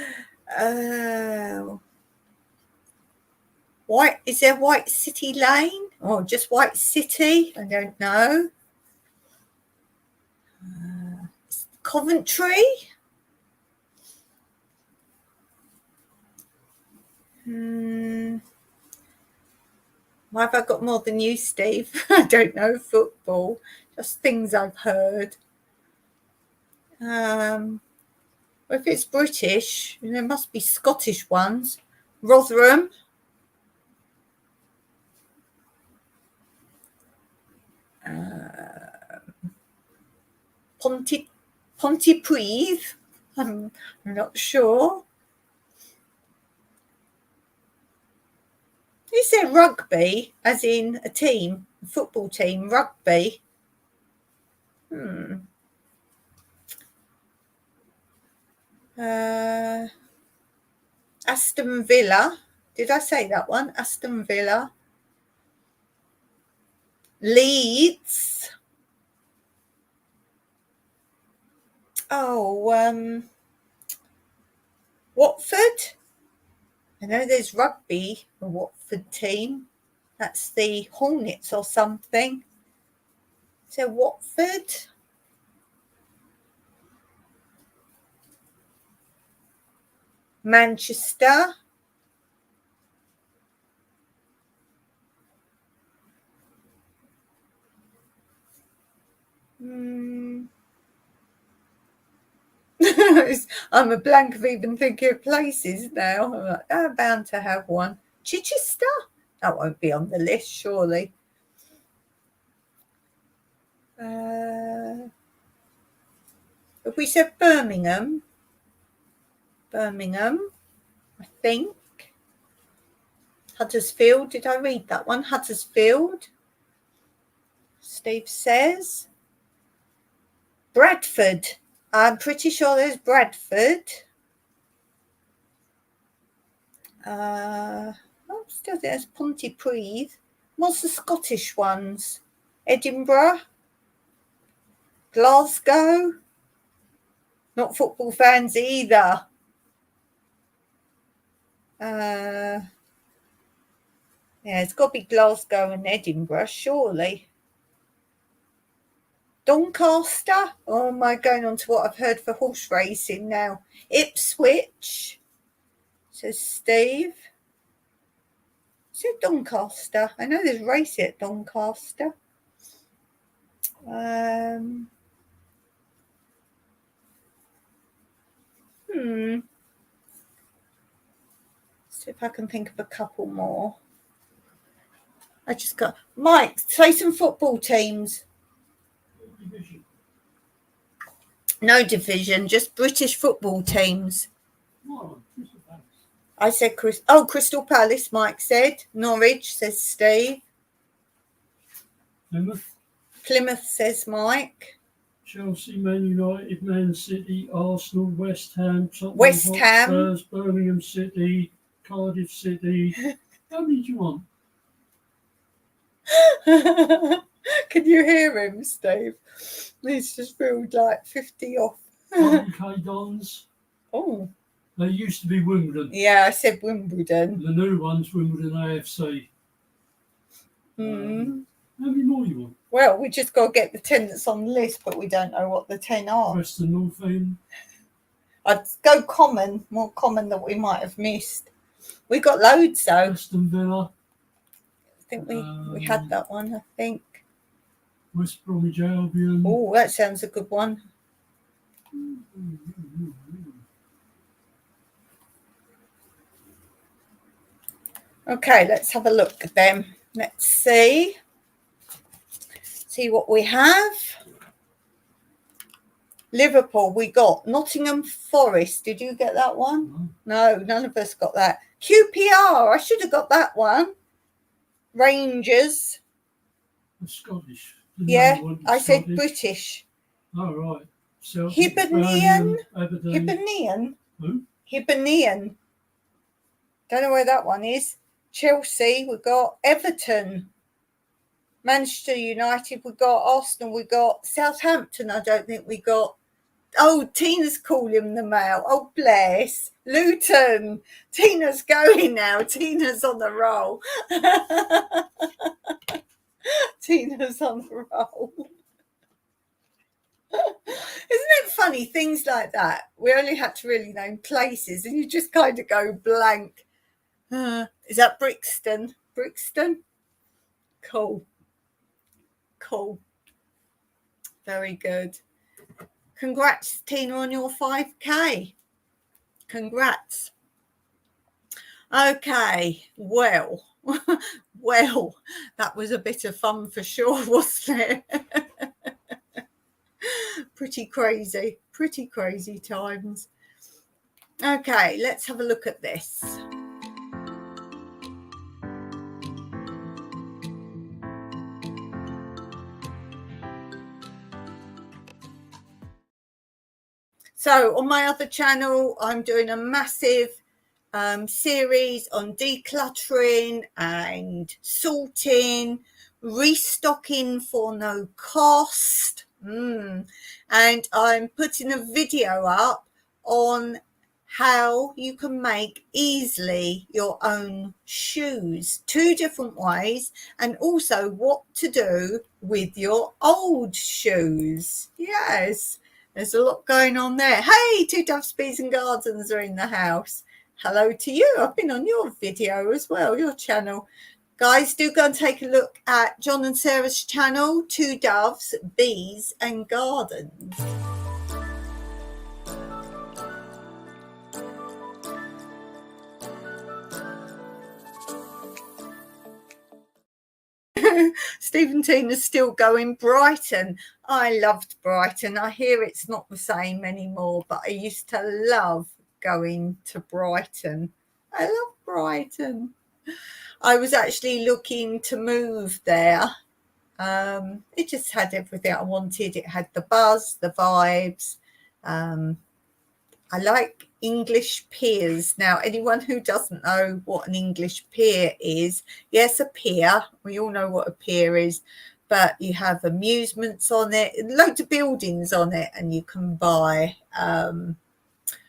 there White City Lane or just White City? I don't know. Coventry. Why have I got more than you, Steve? I don't know football, just things I've heard. Well, if it's British, there must be Scottish ones. Rotherham. Pontypridd. I'm not sure. Is there rugby, as in a team, a football team, rugby? Aston Villa. Did I say that one? Aston Villa. Leeds. Watford. I know there's rugby, a Watford team. That's the Hornets or something. So Watford. Manchester. I'm a blank of even thinking of places now. I'm like, I'm bound to have one. Chichester? That won't be on the list, surely. Have we said Birmingham? Birmingham, I think. Huddersfield, did I read that one? Huddersfield. Steve says. Bradford. I'm pretty sure there's Bradford. Still there's Pontypridd. What's the Scottish ones? Edinburgh. Glasgow. Not football fans either. Yeah, it's got to be Glasgow and Edinburgh, surely. Doncaster? Or am I going on to what I've heard for horse racing now? Ipswich, says Steve. Is it Doncaster? I know there's racing at Doncaster. See if I can think of a couple more. I just got Mike, say some football teams. No division, just British football teams. I said Crystal Palace, Mike said. Norwich, says Steve. Plymouth, says Mike. Chelsea, Man United, Man City, Arsenal, West Ham, Tottenham Hotspur, Birmingham City, Cardiff City. How many do you want? Can you hear him, Steve? He's just filled like 50 off. UK Dons. Oh. They used to be Wimbledon. Yeah, I said Wimbledon. The new one's Wimbledon AFC. How many more you want? Well, we just got to get the 10 that's on the list, but we don't know what the 10 are. Preston North End. I'd go common, more common that we might have missed. We got loads though. Aston Villa. I think we had that one, I think. West Bromwich Albion. Oh, that sounds a good one. Okay, let's have a look at them. Let's see what we have. Liverpool, we got Nottingham Forest. Did you get that one? No, none of us got that. QPR, I should have got that one. Rangers. Scottish. Yeah, I said British. Oh, right. Hibernian. Aberdeen. Hibernian. Who? Hibernian. Don't know where that one is. Chelsea, we got Everton. Manchester United, we got Arsenal, we got Southampton. I don't think we got. Oh, Tina's calling them out. Oh, bless. Luton. Tina's going now. Tina's on the roll. Tina's on the roll. Isn't it funny, things like that? We only had to really name places and you just kind of go blank. Is that Brixton? Brixton? Cool. Very good. Congrats, Tina, on your 5K. Congrats. Okay, well, that was a bit of fun for sure, wasn't it? Pretty crazy times. Okay, let's have a look at this. So on my other channel, I'm doing a massive series on decluttering and sorting, restocking for no cost. And I'm putting a video up on how you can make easily your own shoes, 2 different ways, and also what to do with your old shoes. Yes. There's a lot going on there. Hey, 2 Doves, Bees and Gardens are in the house. Hello to you. I've been on your video as well, your channel. Guys, do go and take a look at John and Sarah's channel, 2 Doves, Bees and Gardens. Stephen Tina's still going. Brighton. I loved Brighton. I hear it's not the same anymore, but I used to love going to Brighton. I love Brighton. I was actually looking to move there. It just had everything I wanted. It had the buzz, the vibes. I like English piers. Now, anyone who doesn't know what an English pier is, yes, a pier. We all know what a pier is, but you have amusements on it, loads of buildings on it, and you can buy. I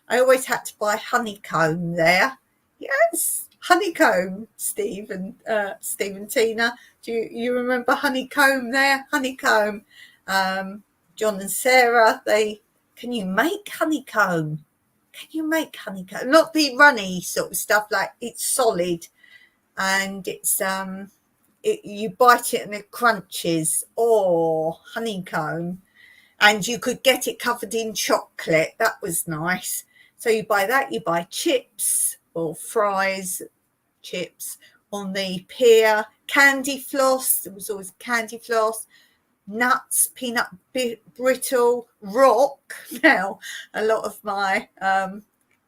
always had to buy honeycomb there. Yes, honeycomb, Steve and Tina. Do you remember honeycomb there? Honeycomb. John and Sarah, can you make honeycomb? Can you make honeycomb? Not the runny sort of stuff, like it's solid and it's you bite it and it crunches. Oh, honeycomb. And you could get it covered in chocolate. That was nice. So you buy that, you buy chips or fries, chips on the pier, candy floss. There was always candy floss. Nuts, peanut brittle, rock. Now, a lot of my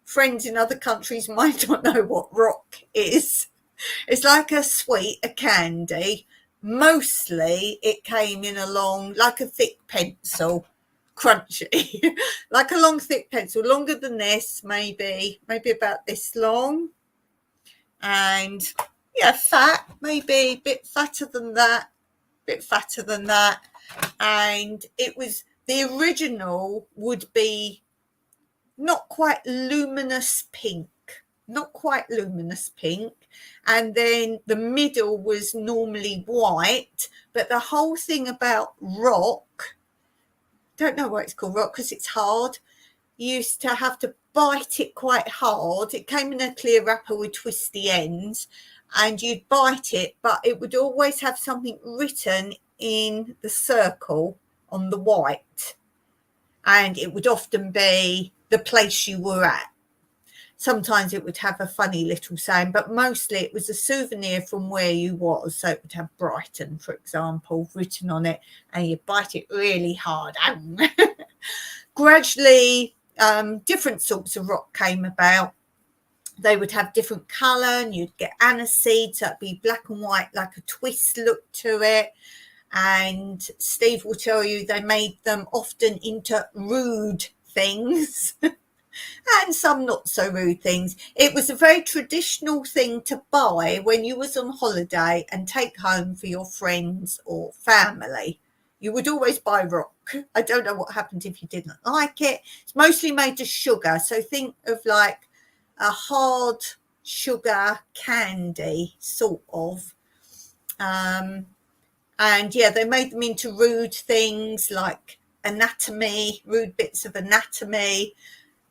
friends in other countries might not know what rock is. It's like a sweet, a candy. Mostly it came in along like a thick pencil, crunchy, like a long thick pencil, longer than this, maybe about this long. And yeah, fat, maybe a bit fatter than that. And it was, the original would be not quite luminous pink, and then the middle was normally white. But the whole thing about rock, don't know why it's called rock because it's hard, you used to have to bite it quite hard. It came in a clear wrapper with twisty ends and you'd bite it, but it would always have something written in the circle on the white, and it would often be the place you were at. Sometimes it would have a funny little saying, but mostly it was a souvenir from where you was. So it would have Brighton, for example, written on it, and you bite it really hard. Gradually, different sorts of rock came about. They would have different colour, and you'd get aniseed, so it'd be black and white, like a twist look to it. And Steve will tell you they made them often into rude things and some not so rude things. It was a very traditional thing to buy when you was on holiday and take home for your friends or family. You would always buy rock. I don't know what happened if you didn't like it. It's mostly made of sugar, so think of like a hard sugar candy, sort of. And yeah, they made them into rude things like anatomy, rude bits of anatomy.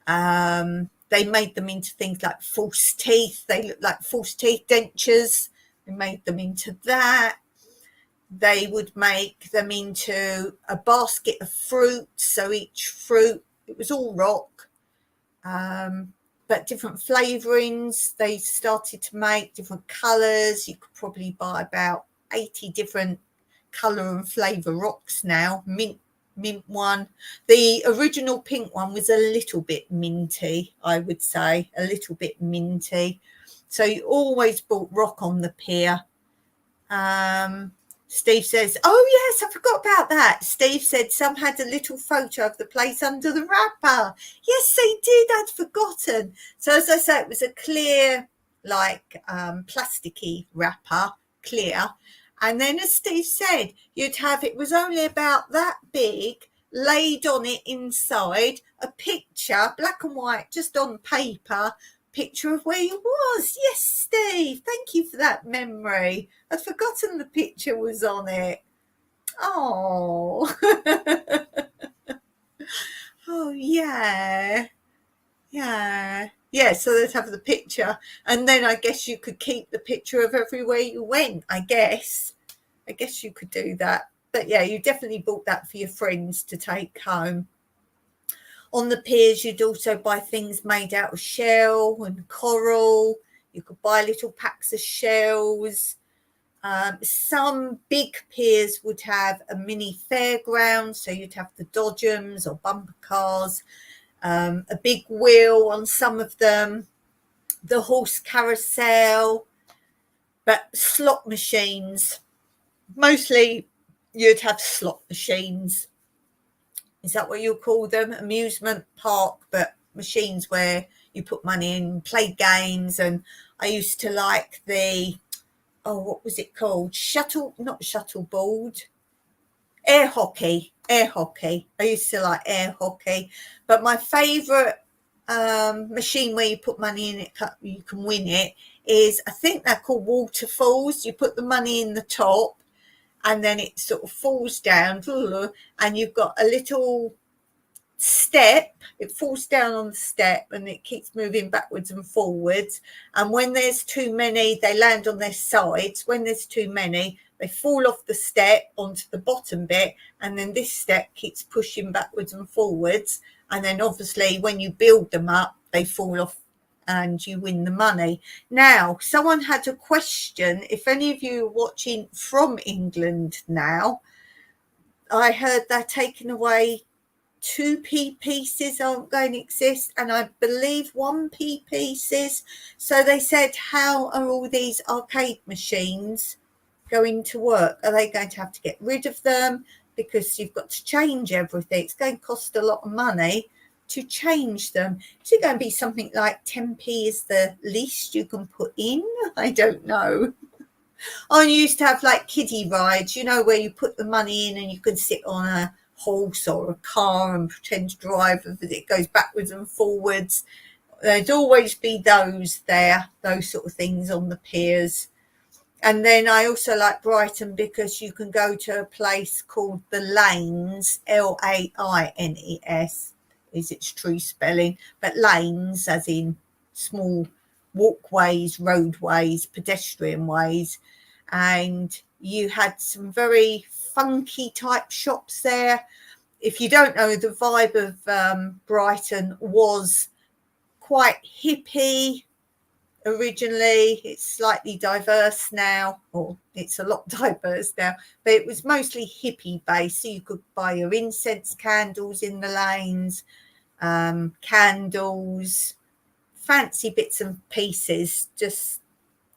They made them into things like false teeth. They look like false teeth, dentures. They made them into that. They would make them into a basket of fruit. So each fruit, it was all rock. But different flavourings they started to make, different colours. You could probably buy about 80 different colour and flavour rocks now. Mint one. The original pink one was a little bit minty, I would say, a little bit minty. So you always bought rock on the pier. Steve says, oh yes, I forgot about that. Steve said some had a little photo of the place under the wrapper. Yes, they did. I'd forgotten. So as I say, it was a clear, like plasticky wrapper, clear. And then as Steve said, you'd have, it was only about that big, laid on it inside, a picture, black and white, just on paper, picture of where you was. Yes, Steve, thank you for that memory. I'd forgotten the picture was on it. Oh. Oh, yeah. Yeah, so they'd have the picture, and then I guess you could keep the picture of everywhere you went. I guess you could do that. But yeah, you definitely bought that for your friends to take home. On the piers, you'd also buy things made out of shell and coral. You could buy little packs of shells. Some big piers would have a mini fairground, so you'd have the dodgems or bumper cars, a big wheel on some of them, the horse carousel, but slot machines. Mostly you'd have slot machines. Is that what you call them? Amusement park, but machines where you put money in, play games. And I used to like the, what was it called? Not shuttleboard. Air hockey. I used to like air hockey. But my favourite machine where you put money in it, you can win it, is, I think they're called waterfalls. You put the money in the top, and then it sort of falls down, and you've got a little step. It falls down on the step, and it keeps moving backwards and forwards. And when there's too many, they land on their sides. When there's too many, they fall off the step onto the bottom bit, and then this step keeps pushing backwards and forwards. And then obviously when you build them up, they fall off and you win the money. Now, someone had a question. If any of you are watching from England now, I heard they're taking away 2p pieces aren't going to exist, and I believe 1p pieces. So they said, how are all these arcade machines going to work? Are they going to have to get rid of them? Because you've got to change everything. It's going to cost a lot of money to change them. Is it going to be something like 10p is the least you can put in? I don't know. I used to have like kiddie rides, where you put the money in and you can sit on a horse or a car and pretend to drive as it goes backwards and forwards. There'd always be those sort of things on the piers. And then I also like Brighton because you can go to a place called the Lanes, Laines is its true spelling, but lanes as in small walkways, roadways, pedestrian ways. And you had some very funky type shops there. If you don't know, the vibe of Brighton was quite hippie originally. It's slightly diverse now, or it's a lot diverse now, but it was mostly hippie based. So you could buy your incense candles in the lanes, candles, fancy bits and pieces. Just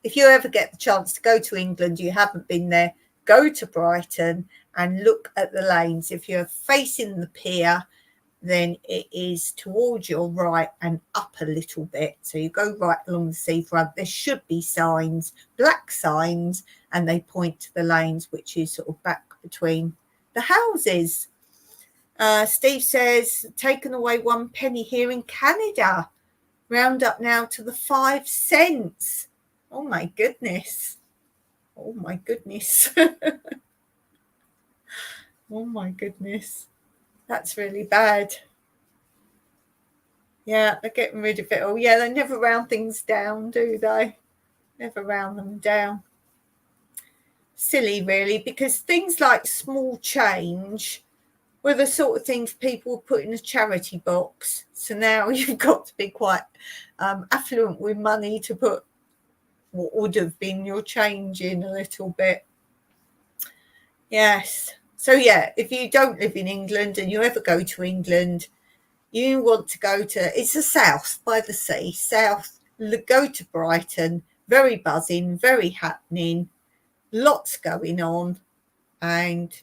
if you ever get the chance to go to England, you haven't been there, go to Brighton and look at the lanes. If you're facing the pier, then it is towards your right and up a little bit. So you go right along the seafront. There should be signs, black signs, and they point to the lanes, which is sort of back between the houses. Steve says, taken away 1 penny here in Canada. Round up now to the 5 cents. Oh my goodness. Oh my goodness. Oh my goodness. That's really bad. Yeah, they're getting rid of it all. Yeah, they never round things down, do they? Never round them down. Silly, really, because things like small change were the sort of things people would put in a charity box. So now you've got to be quite affluent with money to put what would have been your change in a little bit. Yes. So, yeah, if you don't live in England and you ever go to England, you want to go to, it's the south by the sea, south, go to Brighton, very buzzing, very happening, lots going on, and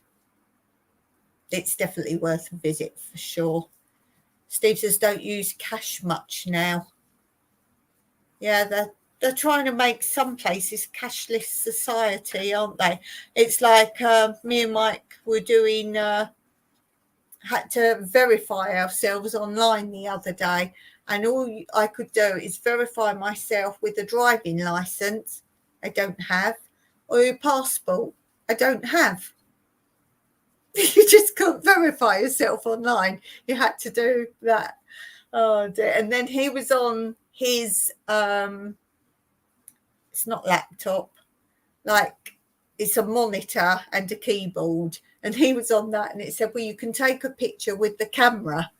it's definitely worth a visit for sure. Steve says don't use cash much now. Yeah, they're trying to make some places cashless society, aren't they? It's like me and Mike were doing, had to verify ourselves online the other day, and all I could do is verify myself with a driving license I don't have, or a passport I don't have. You just couldn't verify yourself online. You had to do that. Oh dear. And then he was on his it's not laptop, like it's a monitor and a keyboard, and he was on that, and it said, well, you can take a picture with the camera.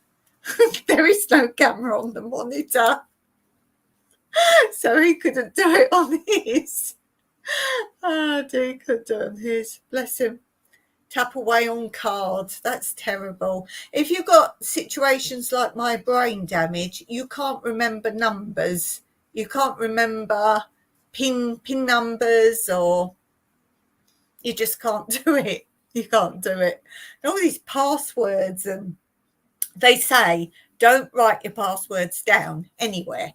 There is no camera on the monitor, so he couldn't do it on his. Oh dear, he couldn't do it on his. Bless him. Tap away on card. That's terrible. If you've got situations like my brain damage, you can't remember numbers. You can't remember pin numbers, or you just can't do it. You can't do it. And all these passwords, and they say don't write your passwords down anywhere.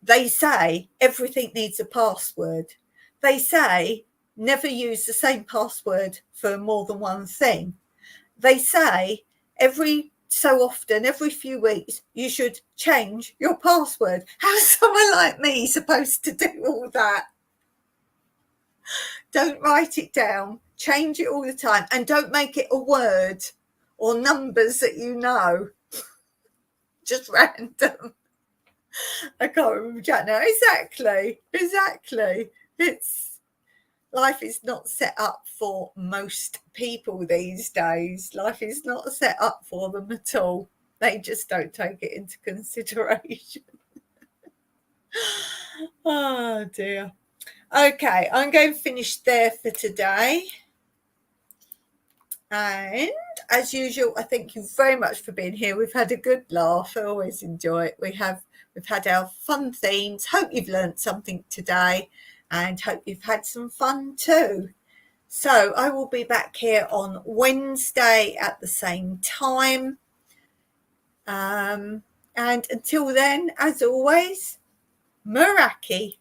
They say everything needs a password. They say never use the same password for more than one thing. They say every so often, every few weeks, you should change your password. How's someone like me supposed to do all that? Don't write it down. Change it all the time, and don't make it a word or numbers that you know. Just random. I can't remember Jack now. Exactly. It's life is not set up for most people these days. Life is not set up for them at all. They just don't take it into consideration. Oh dear. Okay, I'm going to finish there for today. And as usual, I thank you very much for being here. We've had a good laugh. I always enjoy it. We've had our fun themes. Hope you've learned something today, and hope you've had some fun too. So I will be back here on Wednesday at the same time. And until then, as always, Meraki.